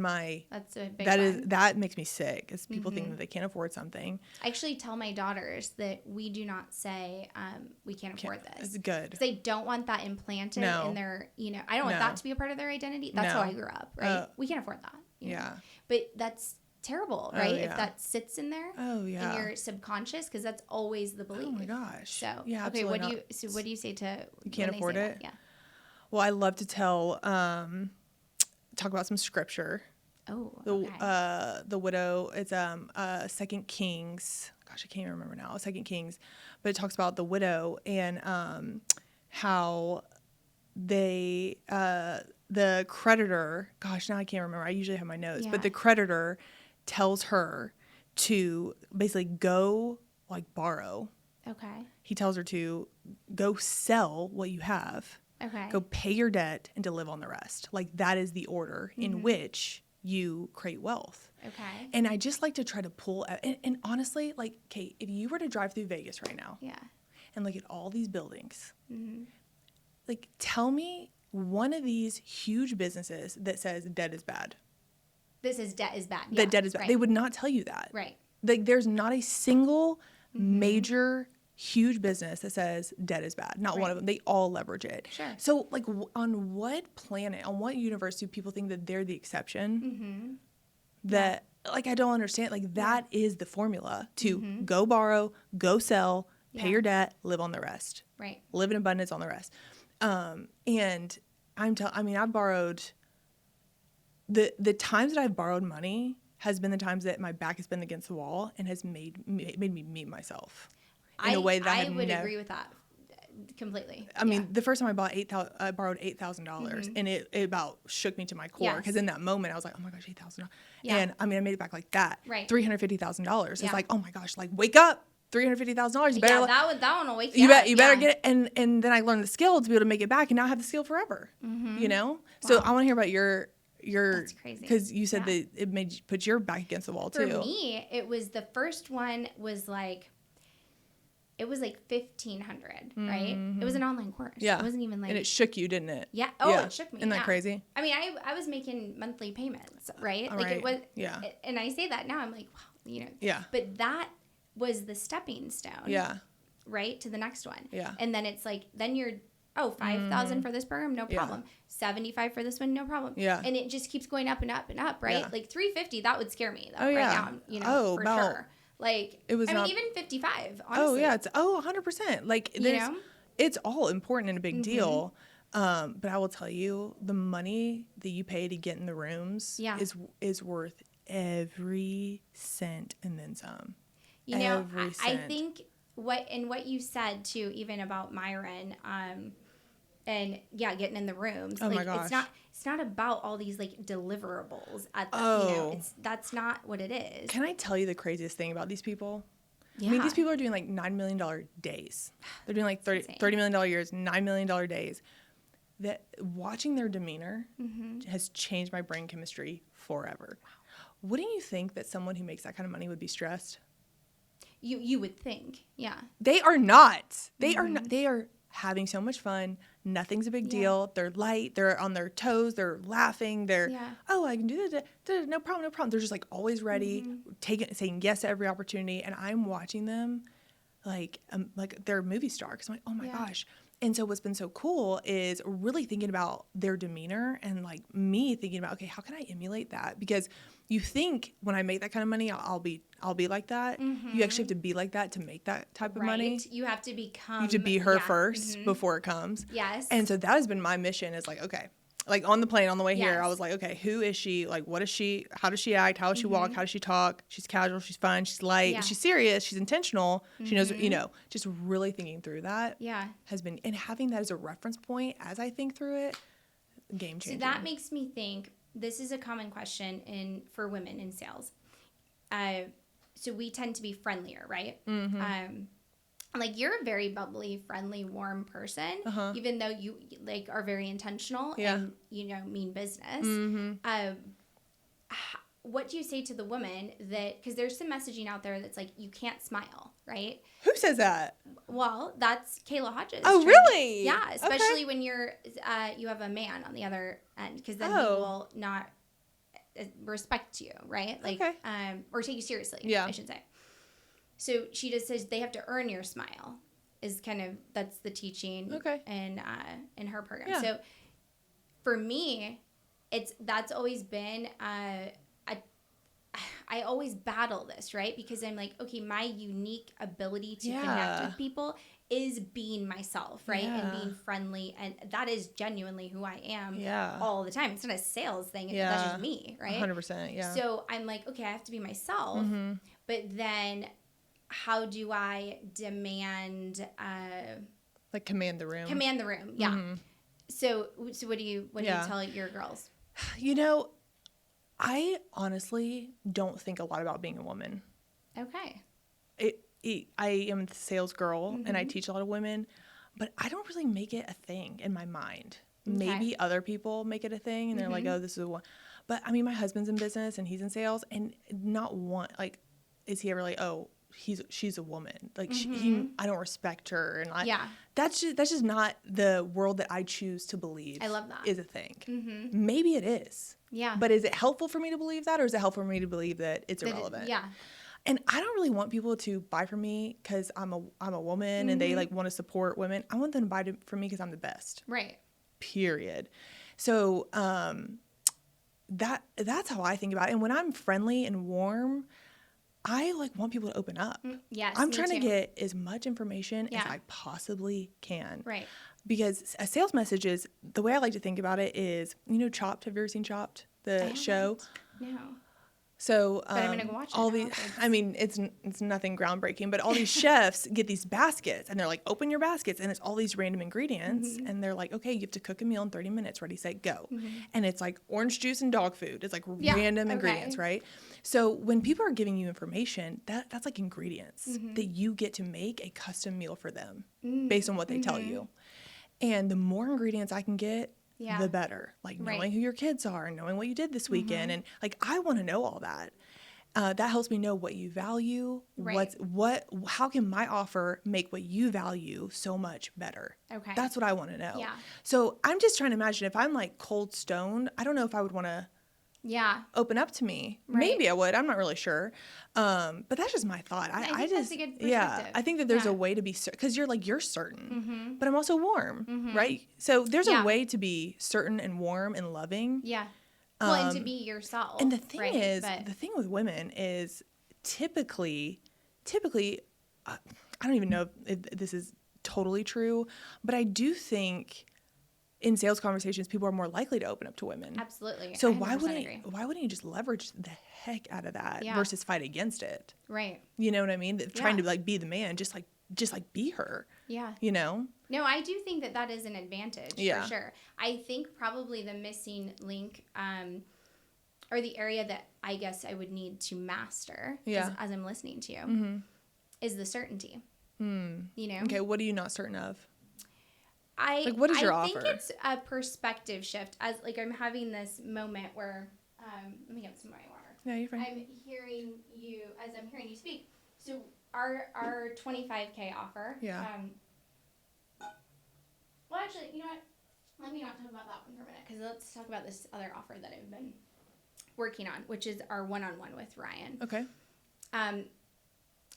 a big one. That makes me sick, is people think that they can't afford something. I actually tell my daughters that we do not say we can't afford this. It's good. Because they don't want that implanted in their, I don't want that to be a part of their identity. That's how I grew up, right? We can't afford that. You know? But that's terrible, right? If that sits in there in your subconscious, because that's always the belief. Oh my gosh. So okay, what do you say to you can't afford it? Yeah. Well, I love to talk about some scripture. Oh, okay. The widow. It's 2 Kings. Gosh, I can't even remember now. 2 Kings, but it talks about the widow and how they the creditor. Gosh, now I can't remember. I usually have my notes, but the creditor tells her to basically go borrow. Okay. He tells her to go sell what you have. Okay. Go pay your debt and to live on the rest. Like, that is the order in which you create wealth. Okay. And I just like to try to pull out, and honestly, like, Kate, if you were to drive through Vegas right now and look at all these buildings, like, tell me one of these huge businesses that says debt is bad. Debt is bad. That debt is bad. Right. They would not tell you that. Right. Like, there's not a single major huge business that says debt is bad. Not one of them. They all leverage it. Sure. So, like, on what planet, on what universe do people think that they're the exception? That, like, I don't understand. Like, that is the formula to go borrow, go sell, pay your debt, live on the rest. Right. Live in abundance on the rest. And I've borrowed, the times that I've borrowed money has been the times that my back has been against the wall and has made me meet myself in a way that I would agree with that completely. I mean, the first time I borrowed $8,000 and it about shook me to my core, because in that moment I was like, oh my gosh, $8,000. And I made it back like that. Right. $350,000. It's like, oh my gosh, like, wake up. $350,000. You better. That one will wake you up. You better get it. And then I learned the skill to be able to make it back, and now I have the skill forever. You know. Wow. So I want to hear about your. That's crazy. Because you said that it made you put your back against the wall too. For me, it was the first one was like. It was like $1,500, right? It was an online course. Yeah. It wasn't even like. And it shook you, didn't it? Yeah. Oh, it shook me. Isn't that crazy? I mean, I was making monthly payments, right? Like it was. Yeah. And I say that now, I'm like, wow, Yeah. But that was the stepping stone. Yeah. Right? To the next one. Yeah. And then it's like, then you're, $5,000 for this program, no problem. $75 for this one, no problem. Yeah. And it just keeps going up and up and up, right? Yeah. Like $350, that would scare me though, right now, for sure. Like, it was even 55, honestly. Oh, yeah. It's 100%. Like, it's all important and a big deal. But I will tell you, the money that you pay to get in the rooms is worth every cent and then some. I think what you said too, even about Myron, and getting in the rooms. Oh my gosh. It's not about all these like deliverables at the, that's not what it is. Can I tell you the craziest thing about these people? Yeah. I mean, these people are doing like $9 million days. They're doing like $30 million years, $9 million days. That watching their demeanor has changed my brain chemistry forever. Wow. Wouldn't you think that someone who makes that kind of money would be stressed? You would think, yeah. They are not. They are not. They are having so much fun. Nothing's a big deal. They're light. They're on their toes. They're laughing. They're, I can do that. No problem, no problem. They're just like always ready, saying yes to every opportunity. And I'm watching them like they're a movie star. Because I'm like, oh my gosh. And so what's been so cool is really thinking about their demeanor and like me thinking about, okay, how can I emulate that? Because you think when I make that kind of money, I'll be like that. You actually have to be like that to make that type of money. You have to become. You have to be her first before it comes. Yes. And so that has been my mission is like, okay, like on the plane on the way here, Yes. I was like, okay, who is she? Like, what is she? How does she act? How does she walk? How does she talk? She's casual. She's fun. She's light. Yeah. She's serious. She's intentional. She knows, just really thinking through that has been, and having that as a reference point as I think through it, game changing. So that makes me think, this is a common question for women in sales. So we tend to be friendlier, right? Like you're a very bubbly, friendly, warm person, even though you like are very intentional and mean business. What do you say to the woman that, because there's some messaging out there that's like you can't smile, right? Who says that? Well, that's Kayla Hodges. Oh, really? Yeah, especially when you have a man on the other end, because then he will not respect you, right? Like, or take you seriously. I should say. So she just says they have to earn your smile. Is kind of, that's the teaching in her program. Yeah. So for me, that's always been I always battle this, right? Because I'm like, okay, my unique ability to connect with people is being myself, right? And being friendly, and that is genuinely who I am all the time. It's not a sales thing. That's just me, right? 100%, yeah. So I'm like, okay, I have to be myself, but then how do I demand like command the room? Command the room, yeah. So what do you tell your girls? I honestly don't think a lot about being a woman. Okay. I am the sales girl and I teach a lot of women, but I don't really make it a thing in my mind. Okay. Maybe other people make it a thing and they're like, oh, this is one. But I mean, my husband's in business and he's in sales, and not one, like, is he ever like, oh, she's a woman. Like I don't respect her. And that's just not the world that I choose to believe. I love that. Is a thing. Maybe it is. Yeah. But is it helpful for me to believe that, or is it helpful for me to believe that it's irrelevant? And I don't really want people to buy from me because I'm a woman and they like want to support women. I want them to buy from me because I'm the best. Right. Period. So that's how I think about it. And when I'm friendly and warm, I like want people to open up. Yes, I'm trying to get as much information as I possibly can. Right. Because a sales message is, the way I like to think about it is, Chopped. Have you ever seen Chopped, the show? No. So but I'm gonna go watch it. All these, I mean, it's nothing groundbreaking, but all these chefs get these baskets, and they're like, open your baskets, and it's all these random ingredients, and they're like, okay, you have to cook a meal in 30 minutes. Ready, set, go. And it's like orange juice and dog food. It's like random ingredients, right? So when people are giving you information, that's like ingredients that you get to make a custom meal for them based on what they tell you. And the more ingredients I can get, the better. Like knowing who your kids are and knowing what you did this weekend. And like, I want to know all that. That helps me know what you value. Right. How can my offer make what you value so much better? Okay. That's what I want to know. Yeah. So I'm just trying to imagine if I'm like cold stone, I don't know if I would want to open up to me. Right. Maybe I would. I'm not really sure. But that's just my thought. I think that's a good perspective. I think that there's a way to be certain, because you're certain, but I'm also warm, right? So there's a way to be certain and warm and loving. Yeah. Well, and to be yourself. And the thing is, the thing with women is typically, I don't even know if this is totally true, but I do think in sales conversations, people are more likely to open up to women. Absolutely. So why wouldn't you just leverage the heck out of that versus fight against it? Right. You know what I mean? Trying to like be the man, just like be her. Yeah. No, I do think that is an advantage for sure. I think probably the missing link, or the area that I guess I would need to master as I'm listening to you, is the certainty. Okay, what are you not certain of? What is your offer? I think it's a perspective shift. As like I'm having this moment where, let me get some of my water. Yeah, you're fine. I'm hearing you speak. So our 25K offer. Yeah. Well, actually, you know what? Let me not talk about that one for a minute, because let's talk about this other offer that I've been working on, which is our one-on-one with Ryan. Okay.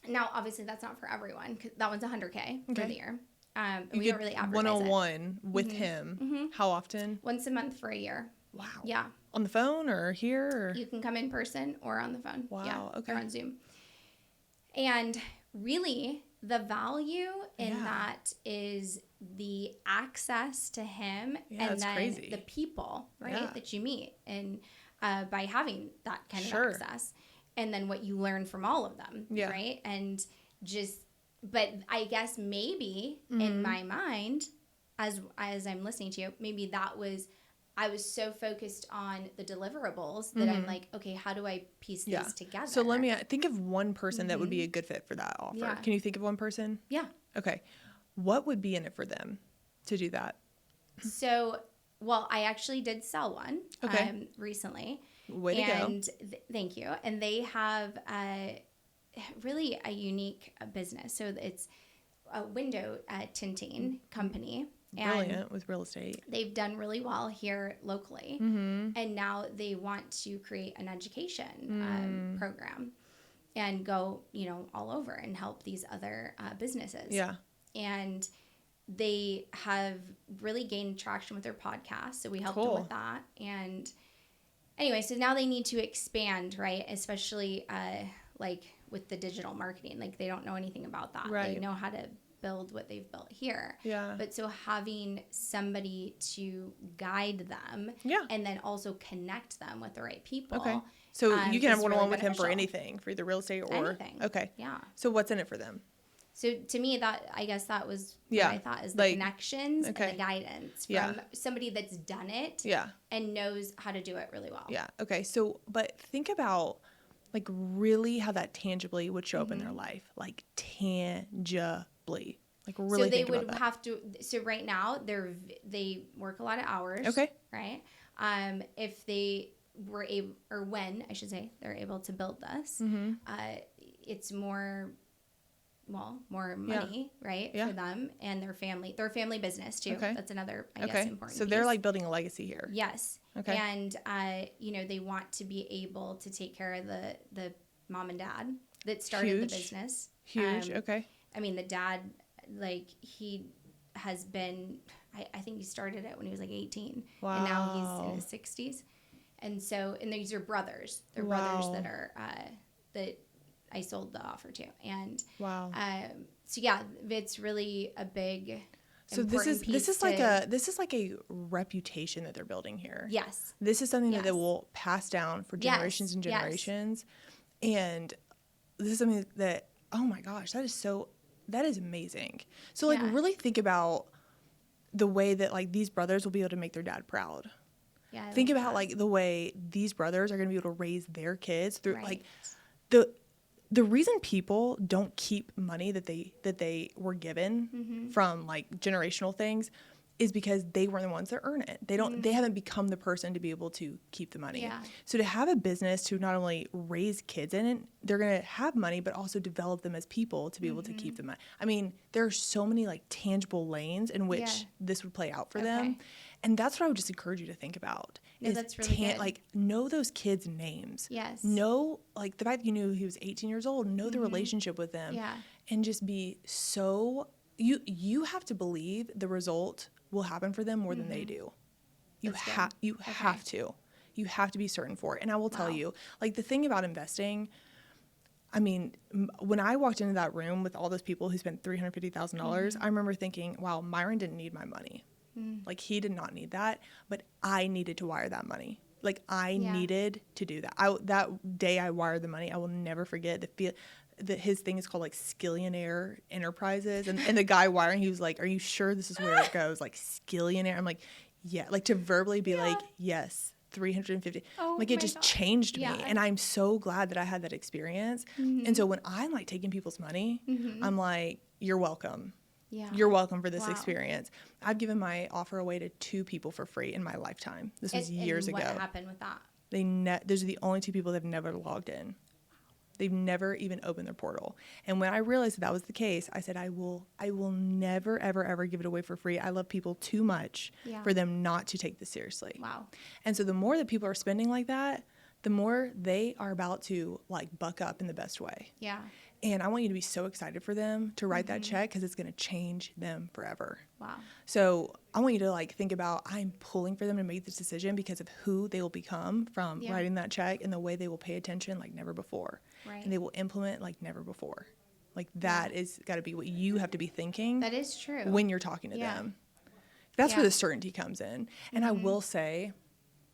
Now, obviously, that's not for everyone, because that one's $100K for the year. And we don't really advertise one-on-one with him. How often? once a month for a year. Wow. Yeah. On the phone or here? Or? You can come in person or on the phone. Wow. Yeah, Okay. or on Zoom. And really, the value in that is the access to him and then crazy. the people, right, that you meet, and by having that kind of access, and then what you learn from all of them, right? And but I guess maybe in my mind, as I'm listening to you, maybe I was so focused on the deliverables that I'm like, okay, how do I piece these together? So let me think of one person that would be a good fit for that offer. Yeah. Can you think of one person? Yeah. Okay. What would be in it for them to do that? So, I actually did sell one recently. Way to go. Thank you. And they have really a unique business. So it's a window tinting company. Brilliant with real estate. They've done really well here locally. And now they want to create an education program and go, all over and help these other businesses. Yeah. And they have really gained traction with their podcast. So we helped them with that. And anyway, so now they need to expand, right? Especially like with the digital marketing. Like they don't know anything about that. Right. They know how to build what they've built here. Yeah. But so having somebody to guide them and then also connect them with the right people. Okay. So you can have one-on-one with him for beneficial. anything, for either real estate or anything. Okay. Yeah. So what's in it for them? So to me, I guess that was what I thought is the connections and the guidance from somebody that's done it and knows how to do it really well. Yeah. Okay. So, but think about like really how that tangibly would show up in their life, like tangibly. Like really think about that. So they would have to. So right now they work a lot of hours. Okay. Right. If they were able, or when I should say, they're able to build this, it's more money, right, for them and their family business too. Okay. That's another, I guess, important So they're like building a legacy here. Yes. Okay. And, they want to be able to take care of the mom and dad that started the business. Huge. Okay. I mean, the dad, like he has been, I think he started it when he was like 18. Wow. And now he's in his 60s. And so, and these are brothers. They're brothers that are, that I sold the offer to. And so yeah, it's really a big so this is like a reputation that they're building here. Yes. This is something that they will pass down for generations and generations. And this is something that, oh my gosh, that is amazing. So like really think about the way that like these brothers will be able to make their dad proud. Yeah. Think about like the way these brothers are going to be able to raise their kids through like the reason people don't keep money that they were given from like generational things is because they weren't the ones that earn it. They haven't become the person to be able to keep the money. Yeah. So to have a business to not only raise kids in it, they're going to have money, but also develop them as people to be able to keep the money. I mean, there are so many like tangible lanes in which this would play out for them. And that's what I would just encourage you to think about. No, that's really good. Like, know those kids' names. Yes. Know, like, the fact that you knew he was 18 years old, know the relationship with them. Yeah. And just be so, you have to believe the result will happen for them more than they do. You have to. You have to be certain for it. And I will tell you, like, the thing about investing, I mean, when I walked into that room with all those people who spent $350,000, I remember thinking, wow, Myron didn't need my money. Like, he did not need that, but I needed to wire that money. Like, I needed to do that. That day I wired the money, I will never forget the feel. His thing is called, like, Skillionaire Enterprises. And the guy wiring, he was like, are you sure this is where it goes? Like, Skillionaire? I'm like, yeah. Like, to verbally be like, yes, 350. Like, it just changed me. And I'm so glad that I had that experience. And so when I'm, like, taking people's money, I'm like, you're welcome. Yeah. You're welcome for this experience. I've given my offer away to 2 people for free in my lifetime. This was years ago. What happened with that? Those are the only 2 people that have never logged in. They've never even opened their portal. And when I realized that was the case, I said, I will never, ever, ever give it away for free. I love people too much for them not to take this seriously. Wow. And so the more that people are spending like that, the more they are about to like buck up in the best way. Yeah. And I want you to be so excited for them to write that check because it's going to change them forever. Wow. So I want you to like think about, I'm pulling for them to make this decision because of who they will become from writing that check and the way they will pay attention like never before. Right. And they will implement like never before. Like that is got to be what you have to be thinking. That is true. When you're talking to them. That's where the certainty comes in. And I will say,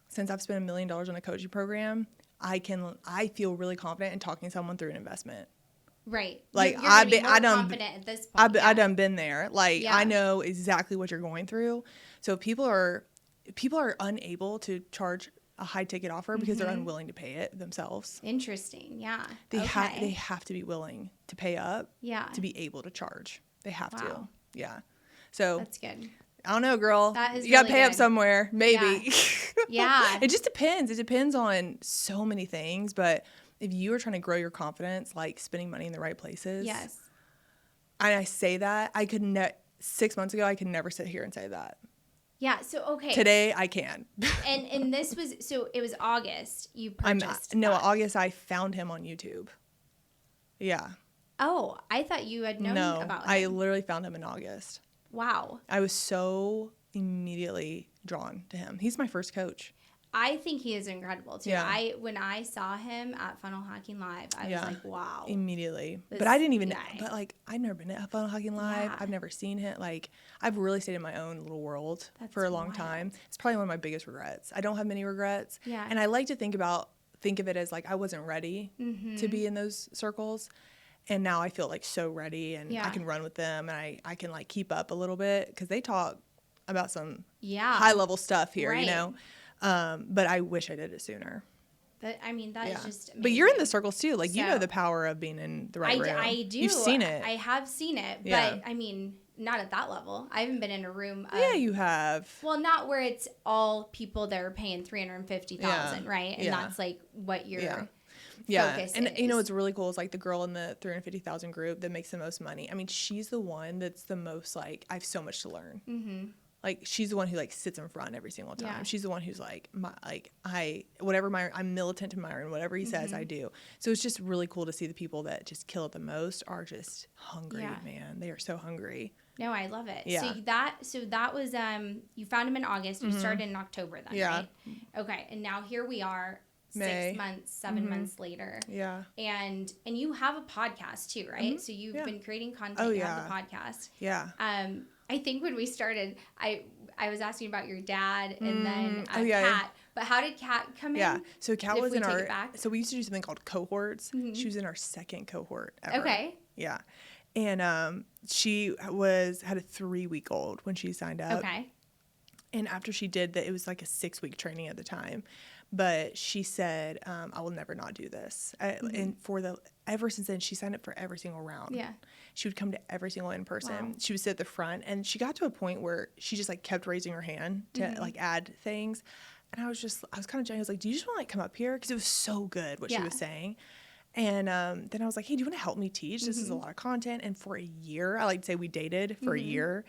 since I've spent $1 million on a coaching program, I feel really confident in talking to someone through an investment. Right. Like you're I done confident at this point. I done been there. Like I know exactly what you're going through. So if people are unable to charge a high ticket offer because they're unwilling to pay it themselves. Interesting. Yeah. They have to be willing to pay up to be able to charge. They have to. Yeah. So that's good. I don't know, girl. That is you got to really pay good. up somewhere, maybe. Yeah. It just depends. It depends on so many things. But if you are trying to grow your confidence, like spending money in the right places. Yes. And I say that, 6 months ago, I could never sit here and say that. Yeah. So, okay. Today, I can. and this was, so it was August you purchased August, I found him on YouTube. Yeah. Oh, I thought you had known about him. I literally found him in August. Wow. I was so immediately drawn to him. He's my first coach. I think he is incredible too. Yeah. When I saw him at Funnel Hacking Live, I was like, wow. Immediately. But I didn't even know. But like, I've never been at Funnel Hacking Live. I've never seen him. Like, I've really stayed in my own little world for a long time. It's probably one of my biggest regrets. I don't have many regrets. Yeah. And I like to think of it as like I wasn't ready to be in those circles. And now I feel like so ready and I can run with them and I can like keep up a little bit because they talk about some high level stuff here, you know. But I wish I did it sooner. That is just amazing. But you're in the circles too. Like you know the power of being in the right room. I do. You've seen it. I have seen it, but I mean, not at that level. I haven't been in a room. Yeah, you have. Well, not where it's all people that are paying $350,000, right? And that's like what you're. Focus and is. you know what's really cool is like the girl in the 350,000 group that makes the most money. I mean, she's the one that's the most like I have so much to learn. Mm-hmm. Like she's the one who like sits in front every single time. Yeah. She's the one who's like I'm militant to Myron. Whatever he says, I do. So it's just really cool to see the people that just kill it the most are just hungry, man. They are so hungry. No, I love it. Yeah. So that was you found him in August. You started in October then, right? Okay, and now here we are. May. 6 months, 7 months later. Yeah. And you have a podcast too, right? So you've been creating content. Oh, you have the podcast. Yeah. I think when we started, I was asking about your dad and then Kat. Yeah. But how did Kat come in? Yeah. So Kat was in our. So we used to do something called cohorts. She was in our second cohort ever. Okay. Yeah. And she had a 3-week-old when she signed up. Okay. And after she did that, it was like a 6-week training at the time. But she said, I will never not do this. And ever since then, she signed up for every single round. Yeah. She would come to every single in-person. Wow. She would sit at the front. And she got to a point where she just like kept raising her hand to like add things. And I was kind of joking. I was like, do you just want to like come up here? Because it was so good what she was saying. And then I was like, hey, do you want to help me teach? This is a lot of content. And for a year, I like to say we dated for a year.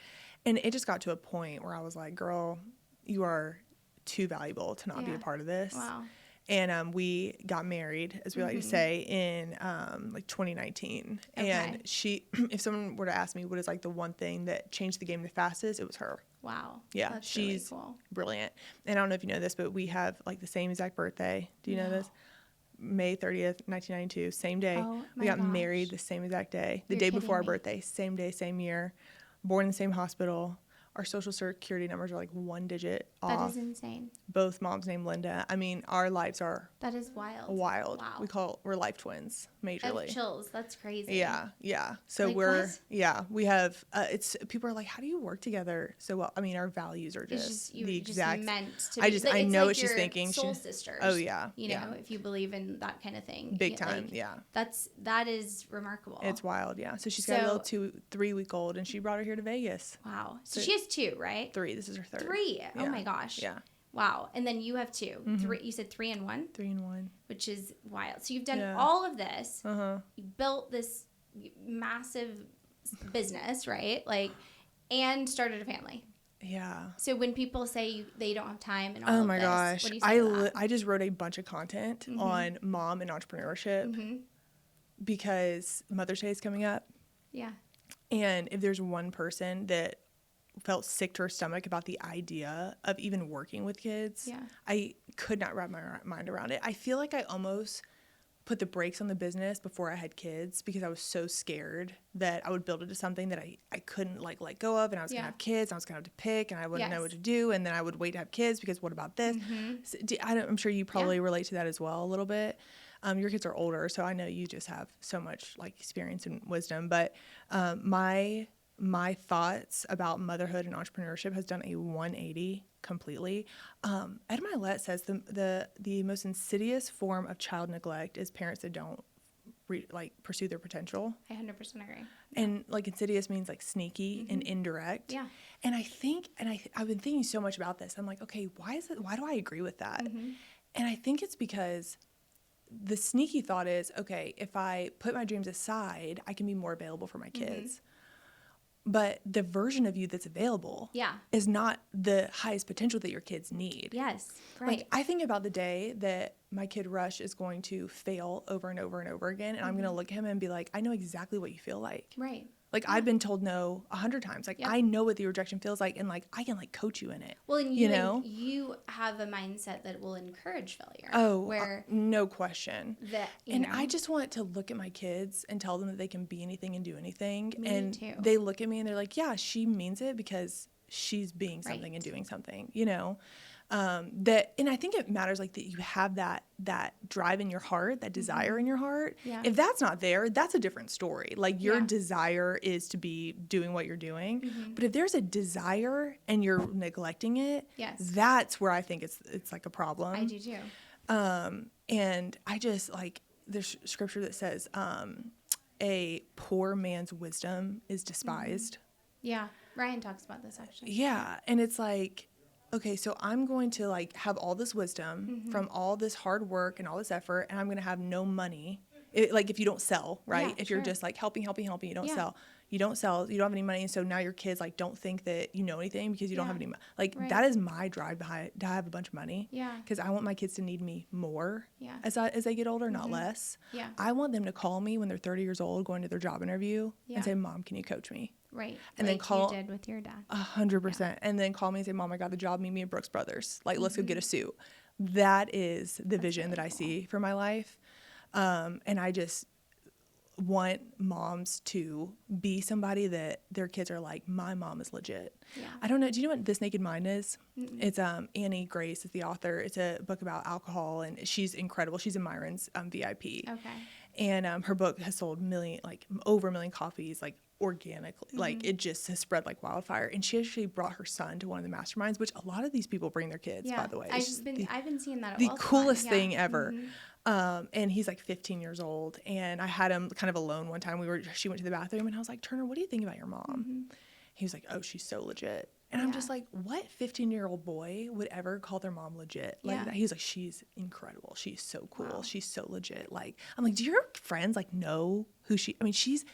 And it just got to a point where I was like, girl, you are too valuable to not be a part of this. Wow. And we got married, as we like to say, in like 2019. Okay. And if someone were to ask me what is like the one thing that changed the game the fastest, it was her. Wow. Yeah. That's she's really cool. Brilliant. And I don't know if you know this, but we have like the same exact birthday. Do you know this? May 30th, 1992, same day. Oh, we got married the same exact day. The day before our birthday, same day, same year. Born in the same hospital. Our social security numbers are like 1 digit off. That is insane. Both moms named Linda. I mean, our lives are that is wild. Wow. We're life twins, majorly. I have chills. That's crazy. Yeah. So like, we have, people are like, how do you work together so well? I mean, our values are just the exact. Meant to be. I know like what she's thinking. Soul sisters. Oh yeah. You know, if you believe in that kind of thing. Big time. Yeah. That is remarkable. It's wild. Yeah. So she's got a little 3-week-old and she brought her here to Vegas. Wow. So she has 2, right? 3. This is her 3rd. 3. Yeah. Oh my gosh. Yeah. Wow. And then you have 2. 3. You said 3 and 1. 3 and 1. Which is wild. So you've done all of this. You built this massive business, right? Like, and started a family. Yeah. So when people say they don't have time and all oh of my this, gosh, what do you say to that? I just wrote a bunch of content on mom and entrepreneurship. because Mother's Day is coming up. Yeah. And if there's one person that felt sick to her stomach about the idea of even working with kids, Yeah. I could not wrap my mind around it. I feel like I almost put the brakes on the business before I had kids because I was so scared that I would build it to something that I couldn't like let go of, and I was gonna have kids, and I was gonna have to pick, and I wouldn't know what to do, and then I would wait to have kids because what about this? So, I'm sure you probably relate to that as well a little bit. Your kids are older, so I know you just have so much like experience and wisdom, but my thoughts about motherhood and entrepreneurship has done a 180 completely. Ed Milet says the most insidious form of child neglect is parents that don't pursue their potential. I 100% agree. And like insidious means like sneaky and indirect. Yeah. And I think, I've been thinking so much about this. I'm like, okay, why do I agree with that? And I think it's because the sneaky thought is, okay, if I put my dreams aside, I can be more available for my kids. But the version of you that's available is not the highest potential that your kids need. Yes, right. Like, I think about the day that my kid Rush is going to fail over and over and over again, and I'm going to look at him and be like, I know exactly what you feel like. Right. Like, I've been told no 100 times. Like, I know what the rejection feels like, and, like, I can, like, coach you in it. Well, and you know? You have a mindset that will encourage failure. Oh, where no question. that, and I just want to look at my kids and tell them that they can be anything and do anything. Me and too. They look at me and they're like, yeah, she means it because she's being something and doing something, you know? And I think it matters like that you have that drive in your heart, that desire in your heart. Yeah. If that's not there, that's a different story. Like your desire is to be doing what you're doing. But if there's a desire and you're neglecting it, that's where I think it's like a problem. I do too. And I just like, there's scripture that says, a poor man's wisdom is despised. Yeah. Ryan talks about this actually. Yeah. And it's like, okay, so I'm going to like have all this wisdom from all this hard work and all this effort, and I'm going to have no money. Like if you don't sell, right? If you're just like helping, you don't sell. You don't sell, you don't have any money, and so now your kids like don't think that you know anything because you don't have any money. Like that is my drive behind to have a bunch of money. Yeah. Because I want my kids to need me more as they get older, not less. Yeah. I want them to call me when they're 30 years old, going to their job interview, and say, "Mom, can you coach me?" Right. And then call. You did with your dad. 100%. And then call me and say, "Mom, I got the job. Meet me at Brooks Brothers. Like, let's go get a suit." That is the vision really that I see for my life. And I just want moms to be somebody that their kids are like, my mom is legit. Yeah. I don't know. Do you know what This Naked Mind is? Mm-mm. It's Annie Grace is the author. It's a book about alcohol, and she's incredible. She's in Myron's VIP. Okay. And her book has sold over 1 million copies, like organically. Like it just has spread like wildfire. And she actually brought her son to one of the masterminds, which a lot of these people bring their kids, by the way. I've been seeing that. The coolest thing ever. And he's like 15 years old, and I had him kind of alone one time. She went to the bathroom, and I was like, "Turner, what do you think about your mom?" He was like, "Oh, she's so legit." And I'm just like, what 15-year-old boy would ever call their mom legit like that? He was like, "She's incredible. She's so cool. Wow. She's so legit." Like, I'm like, do your friends like know who she? I mean, she's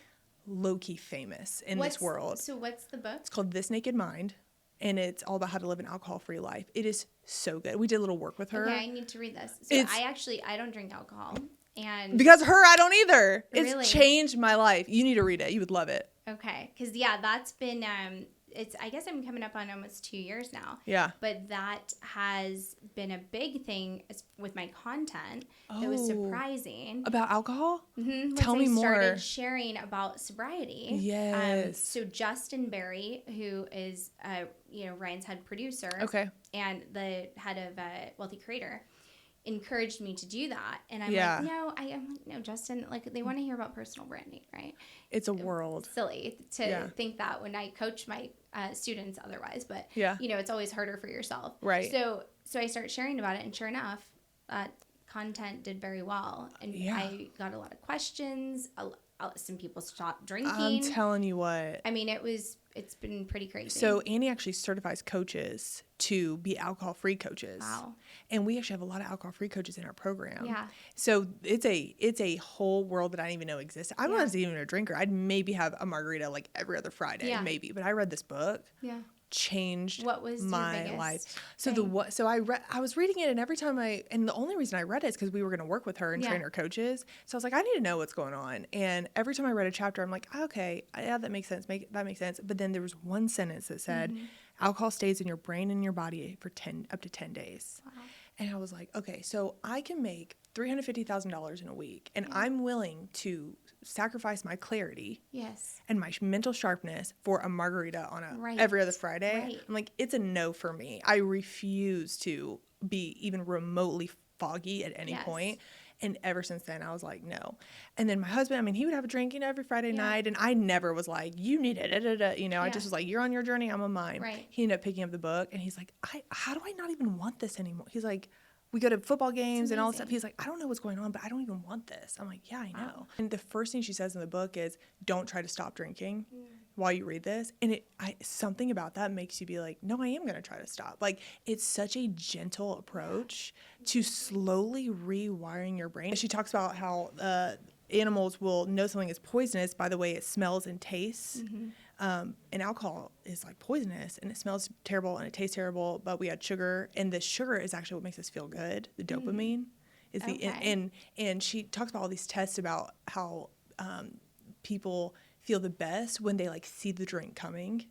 low-key famous in this world. So what's the book? It's called This Naked Mind, and it's all about how to live an alcohol-free life. It is so good. We did a little work with her. Okay, I need to read this. So I don't drink alcohol. And because of her, I don't either. Really? It's changed my life. You need to read it. You would love it. Okay. Because, that's been, I guess I'm coming up on almost 2 years now. Yeah. But that has been a big thing with my content. That was surprising. About alcohol? Mm-hmm. Tell me more. I started sharing about sobriety. Yes. So Justin Berry, who is, Ryan's head producer. Okay. And the head of Wealthy Creator, encouraged me to do that. And I'm like, no, Justin, like they want to hear about personal branding, right? It's a world. Silly to think that when I coach my students otherwise, but it's always harder for yourself. Right. So I started sharing about it, and sure enough, content did very well. And I got a lot of questions. Some people stopped drinking. I'm telling you what. I mean, it's been pretty crazy. So Annie actually certifies coaches to be alcohol-free coaches. Wow. And we actually have a lot of alcohol-free coaches in our program. Yeah. So it's a whole world that I didn't even know existed. I'm not even a drinker. I'd maybe have a margarita like every other Friday, maybe. But I read this book. Yeah. changed What was my your life. biggest So thing? I was reading it, and every time and the only reason I read it is because we were going to work with her and train her coaches. So I was like, I need to know what's going on. And every time I read a chapter, I'm like, okay, yeah, that makes sense. That makes sense. But then there was one sentence that said, alcohol stays in your brain and your body for up to 10 days. Wow. And I was like, okay, so I can make $350,000 in a week, and I'm willing to sacrifice my clarity and my mental sharpness for a margarita on every other Friday. Right. I'm like, it's a no for me. I refuse to be even remotely foggy at any point. And ever since then, I was like, no. And then my husband, I mean, he would have a drink, every Friday night, and I never was like, you need it, I just was like, you're on your journey, I'm on mine. Right. He ended up picking up the book, and he's like, how do I not even want this anymore? He's like, we go to football games and all this stuff. He's like, I don't know what's going on, but I don't even want this. I'm like, yeah, I know. Wow. And the first thing she says in the book is, don't try to stop drinking while you read this. And something about that makes you be like, no, I am going to try to stop. Like, it's such a gentle approach to slowly rewiring your brain. She talks about how animals will know something is poisonous by the way it smells and tastes. And alcohol is like poisonous, and it smells terrible and it tastes terrible, but we add sugar, and the sugar is actually what makes us feel good. The dopamine is and she talks about all these tests about how people feel the best when they like see the drink coming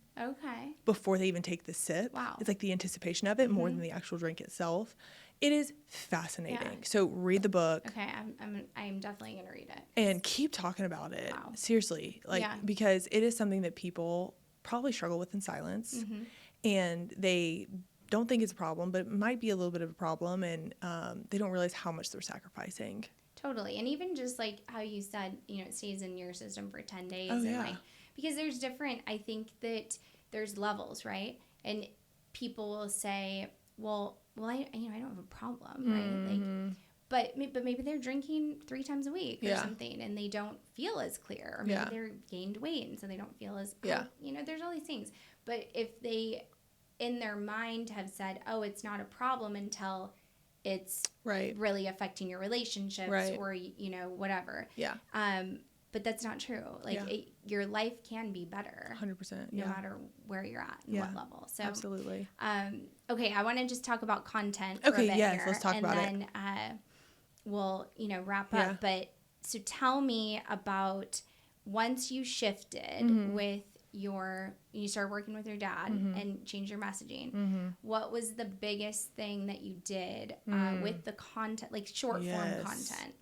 before they even take the sip. Wow. It's like the anticipation of it more than the actual drink itself. It is fascinating. So read the book. Okay, I'm definitely gonna read it. And keep talking about it. Wow. Seriously, because it is something that people probably struggle with in silence, and they don't think it's a problem, but it might be a little bit of a problem, and they don't realize how much they're sacrificing. Totally, and even just like how you said, it stays in your system for 10 days, because there's different. I think that there's levels, right? And people will say, well, I don't have a problem, right? Like, but maybe they're drinking 3 times a week or something, and they don't feel as clear, or maybe they're gained weight, and so they don't feel as there's all these things. But if they, in their mind, have said, oh, it's not a problem until it's really affecting your relationships or whatever. But that's not true. Like your life can be better 100%. no matter where you're at and what level. So absolutely. Okay, I want to just talk about content for a bit here, let's talk about it. And then we'll wrap up. But so tell me about once you shifted with you started working with your dad and changed your messaging. What was the biggest thing that you did with the content, like short form content?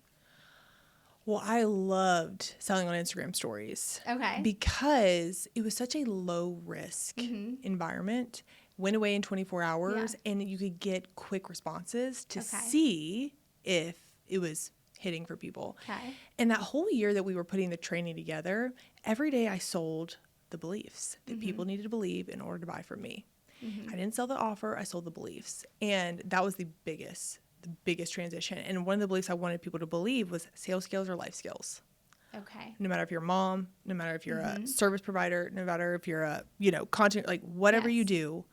Well, I loved selling on Instagram stories. Okay. Because it was such a low risk environment. Went away in 24 hours and you could get quick responses to see if it was hitting for people. Okay. And that whole year that we were putting the training together, every day I sold the beliefs that people needed to believe in order to buy from me. I didn't sell the offer, I sold the beliefs. And that was the biggest transition. And one of the beliefs I wanted people to believe was sales skills are life skills. Okay. No matter if you're a mom, no matter if you're a service provider, no matter if you're a, content, like whatever you do,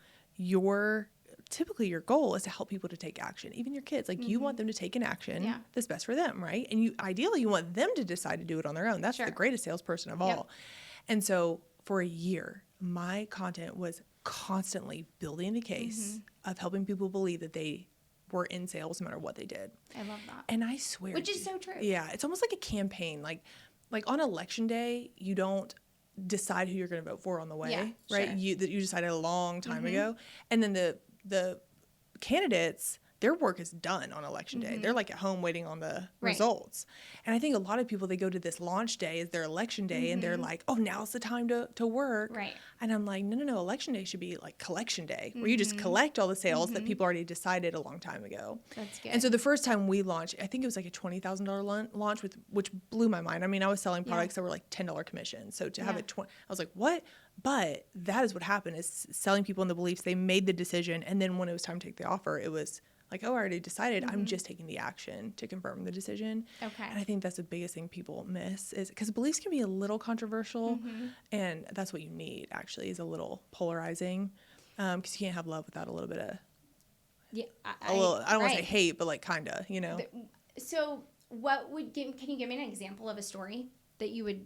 typically your goal is to help people to take action. Even your kids, like you want them to take an action that's best for them, right? And ideally you want them to decide to do it on their own. That's the greatest salesperson of all. And so for a year, my content was constantly building the case of helping people believe that they were in sales no matter what they did. I love that. And I swear. Which is so true. Yeah. It's almost like a campaign. Like on election day, you don't decide who you're going to vote for on the way, right? Sure. You decided a long time ago. And then the candidates, their work is done on election day. They're like at home waiting on the results. And I think a lot of people, they go to this launch day as their election day and they're like, oh, now's the time to work. Right. And I'm like, no. Election day should be like collection day where you just collect all the sales that people already decided a long time ago. That's good. And so the first time we launched, I think it was like a $20,000 launch which blew my mind. I mean, I was selling products that were like $10 commission. So to have it, I was like, what? But that is what happened, is selling people in the beliefs. They made the decision. And then when it was time to take the offer, it was like, oh, I already decided. I'm just taking the action to confirm the decision. Okay. And I think that's the biggest thing people miss, is because beliefs can be a little controversial, and that's what you need, actually, is a little polarizing, because you can't have love without a little bit of I don't want to say hate, but like kind of, So can you give me an example of a story that you would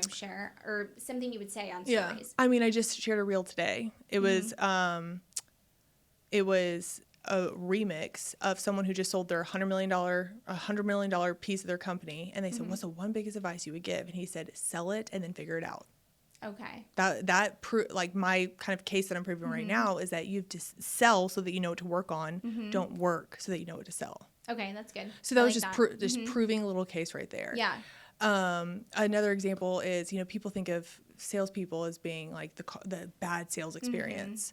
share or something you would say on Yeah. stories? I mean, I just shared a reel today. It was a remix of someone who just sold their $100 million piece of their company. And they said, what's the one biggest advice you would give? And he said, sell it and then figure it out. Okay. Like my kind of case that I'm proving right now is that you have to sell so that you know what to work on. Don't work so that you know what to sell. Okay, that's good. So that was just proving a little case right there. Yeah. Another example is, people think of salespeople as being like the bad sales experience.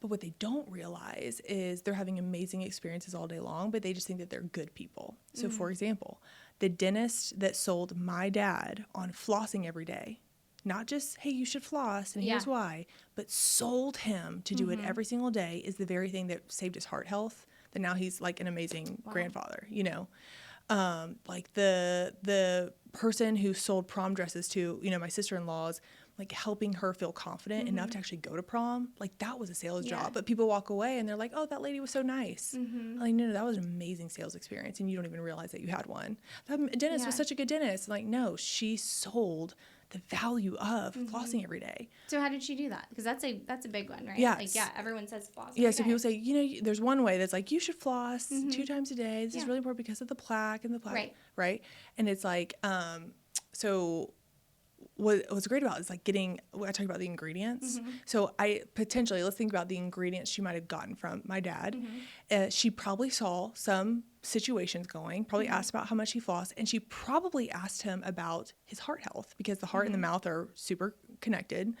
But what they don't realize is they're having amazing experiences all day long, but they just think that they're good people. So for example, the dentist that sold my dad on flossing every day, not just, hey, you should floss and here's why, but sold him to do it every single day, is the very thing that saved his heart health, that now he's like an amazing grandfather, like the person who sold prom dresses to, my sister-in-law's, like helping her feel confident enough to actually go to prom, like that was a sales job. But people walk away and they're like, oh, that lady was so nice. I'm like, no, that was an amazing sales experience, and you don't even realize that you had one. That dentist was such a good dentist. Like, no, she sold the value of flossing every day. So how did she do that? Because that's a big one, right? Yeah. Like, everyone says floss. Yeah, so people say, there's one way that's like, you should floss 2 times a day. This is really important because of the plaque and the plaque. Right? And it's like, so what's great about it is like I talk about the ingredients. So let's think about the ingredients she might have gotten from my dad. She probably saw some situations going, probably asked about how much he flossed, and she probably asked him about his heart health, because the heart and the mouth are super connected.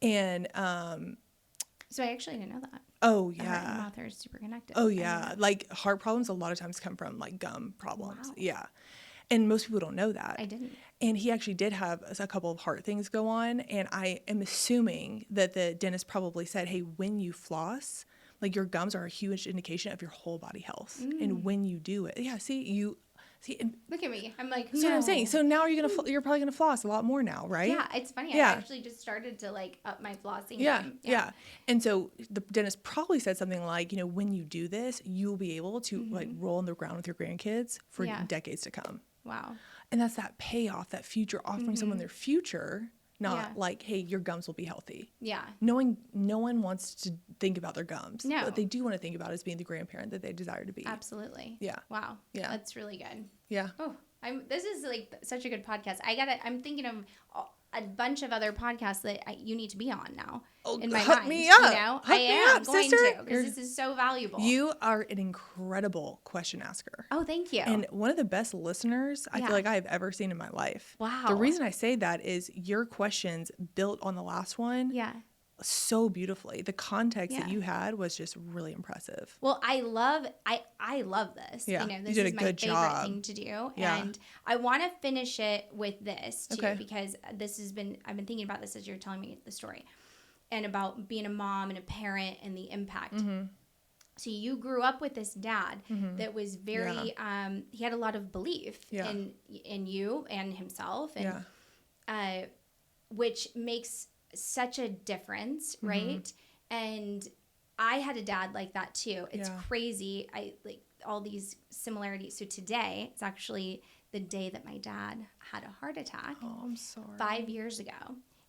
And so I actually didn't know that. Oh The heart and yeah. mouth are super connected. Oh yeah. Like heart problems a lot of times come from like gum problems. Wow. Yeah. And most people don't know that. I didn't. And he actually did have a couple of heart things go on. And I am assuming that the dentist probably said, hey, when you floss, like your gums are a huge indication of your whole body health. And when you do it, Look at me. I'm like, that's what I'm saying. So now you're probably gonna floss a lot more now, right? Yeah, it's funny. Yeah. I actually just started to like up my flossing Yeah, game. yeah. And so the dentist probably said something like, when you do this, you'll be able to like roll on the ground with your grandkids for decades to come. Wow. And that's that payoff, that future, offering someone their future, not like, hey, your gums will be healthy. Yeah. No one wants to think about their gums. No. What they do want to think about is being the grandparent that they desire to be. Absolutely. Yeah. Wow. Yeah. That's really good. Yeah. Oh, this is like such a good podcast. I'm thinking of a bunch of other podcasts that you need to be on now. Oh, in my hook mind, me up. I am going sister. to, because this is so valuable. You are an incredible question asker. Oh, thank you. And one of the best listeners I feel like I've ever seen in my life. Wow. The reason I say that is your questions built on the last one. Yeah. So beautifully. The context that you had was just really impressive. Well, I love this. Yeah. This you did is a my good favorite job. thing to do. Yeah. And I want to finish it with this too, Okay. because I've been thinking about this as you're telling me the story, and about being a mom and a parent and the impact. So you grew up with this dad that was very, he had a lot of belief in you and himself, and which makes such a difference, right? And I had a dad like that too. It's crazy. I like all these similarities. So today, it's actually the day that my dad had a heart attack. Oh, I'm sorry. 5 years ago,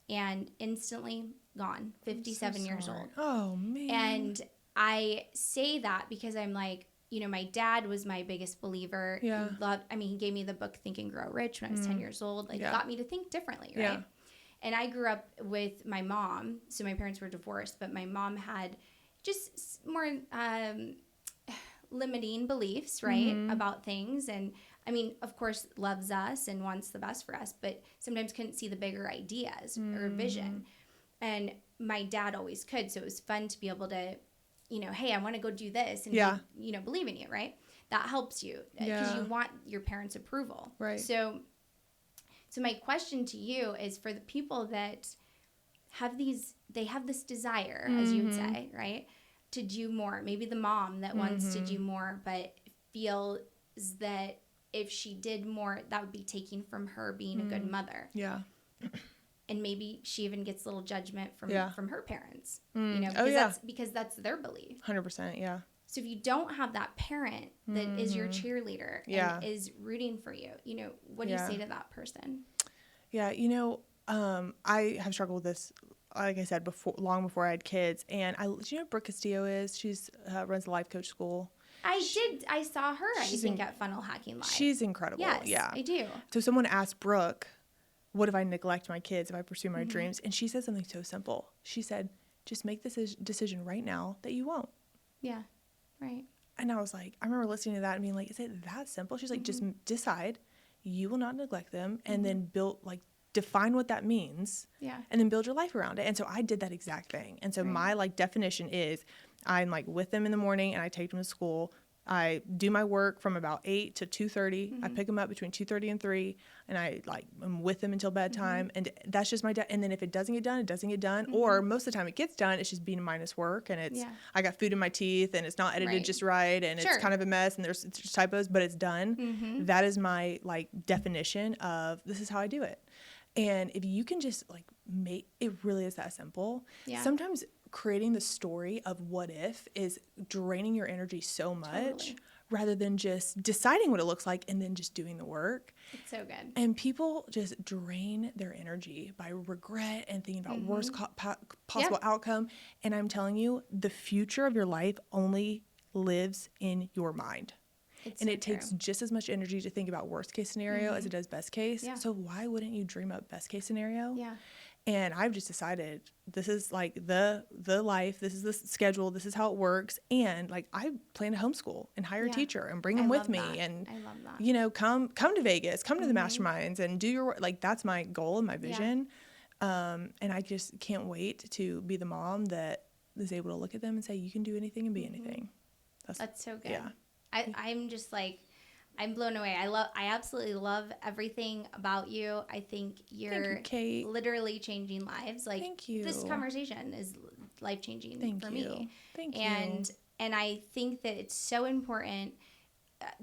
and instantly gone, 57 years old. Oh, man. And I say that because I'm like, my dad was my biggest believer. Yeah. He gave me the book Think and Grow Rich when I was 10 years old. Like, got me to think differently, right? Yeah. And I grew up with my mom. So my parents were divorced, but my mom had just more limiting beliefs, right, about things. And of course, loves us and wants the best for us, but sometimes couldn't see the bigger ideas or vision. And my dad always could. So it was fun to be able to, hey, I want to go do this. And, believe in you, right? That helps you because you want your parents' approval. Right. So my question to you is, for the people that have this desire, as you would say, right, to do more. Maybe the mom that wants to do more, but feels that if she did more, that would be taking from her being a good mother. Yeah. And maybe she even gets a little judgment from her parents, because that's their belief. 100%. Yeah. So if you don't have that parent that is your cheerleader and is rooting for you, what do you say to that person? Yeah. I have struggled with this, like I said, long before I had kids. And do you know what Brooke Castillo is? She's runs the life coach school. I saw her, I think, at Funnel Hacking Live. She's incredible. Yes, yeah. I do. So someone asked Brooke, what if I neglect my kids, if I pursue my dreams? And she said something so simple. She said, just make this decision right now that you won't. Yeah, right. And I was like, I remember listening to that and being like, is it that simple? She's like, just decide you will not neglect them, and then define what that means. Yeah. And then build your life around it. And so I did that exact thing. And so my definition is I'm with them in the morning and I take them to school. I do my work from about 8 to 2:30. I pick them up between 2:30 and 3, and I'm with them until bedtime. And that's just my day. And then if it doesn't get done, it doesn't get done. Or most of the time it gets done, it's just B minus work, and it's I got food in my teeth, and it's not edited just right, and it's kind of a mess, and there's typos, but it's done. That is my definition of this is how I do it. And if you can just make it, really is that simple. Yeah. Sometimes creating the story of what if is draining your energy so much rather than just deciding what it looks like and then just doing the work. It's so good. And people just drain their energy by regret and thinking about worst possible outcome. And I'm telling you, the future of your life only lives in your mind. And it takes just as much energy to think about worst case scenario as it does best case. Yeah. So why wouldn't you dream up best case scenario? Yeah. And I've just decided this is the life, this is the schedule, this is how it works. And I plan to homeschool and hire a teacher and bring them with me. And, I love that. Come to Vegas, come to the masterminds and do your work. That's my goal and my vision. Yeah. And I just can't wait to be the mom that is able to look at them and say, you can do anything and be anything. That's so good. Yeah. I'm just I'm blown away. I absolutely love everything about you. I think you're literally changing lives. Thank you. This conversation is life changing for me. Thank you. And I think that it's so important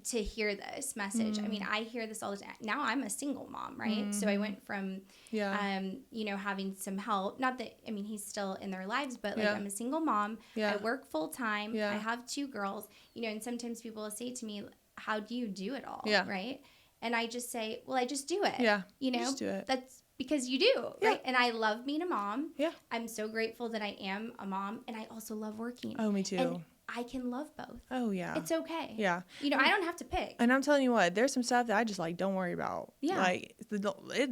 to hear this message. I mean, I hear this all the time. Now I'm a single mom, right? So I went from, having some help. Not that, he's still in their lives, but I'm a single mom. I work full time. I have 2 girls, and sometimes people will say to me, how do you do it all? Yeah. Right. And I just say, well, I just do it. Yeah. Just do it. That's because you do. Yeah. Right. And I love being a mom. Yeah. I'm so grateful that I am a mom, and I also love working. Oh, me too. And I can love both. Oh, yeah. It's okay. Yeah. I don't have to pick. And I'm telling you what, there's some stuff that I just don't worry about. Yeah.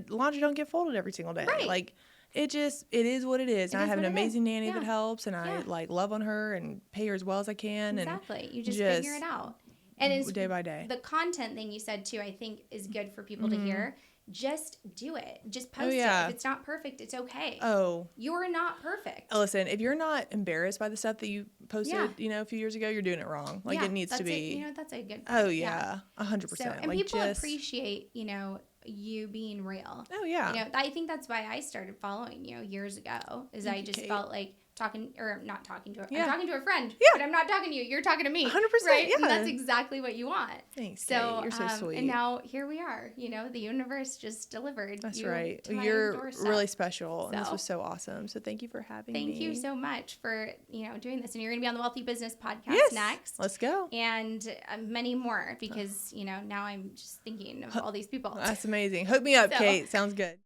Laundry don't get folded every single day. Right. It is what it is. And I have an amazing nanny that helps, and I love on her and pay her as well as I can. Exactly. You just figure it out. And it's day by day. The content thing you said too, I think is good for people to hear. Just do it. Just post it. If it's not perfect, it's okay. Oh. You're not perfect. Listen, if you're not embarrassed by the stuff that you posted, a few years ago, you're doing it wrong. It needs to be. That's a good point. Oh, yeah. 100%. So, and people appreciate, you being real. Oh, yeah. I think that's why I started following you years ago, is I just felt like not talking to her. I'm talking to a friend, but I'm not talking to you. You're talking to me. 100%, right? yeah. And that's exactly what you want. Thanks, so Kate. You're so sweet. And now here we are. The universe just delivered. That's right. You're really special, and this was so awesome. So thank you for having me. Thank you so much for doing this. And you're going to be on the Wealthy Business Podcast next. Let's go. And many more, because now I'm just thinking of all these people. That's amazing. Hook me up, Kate. Sounds good.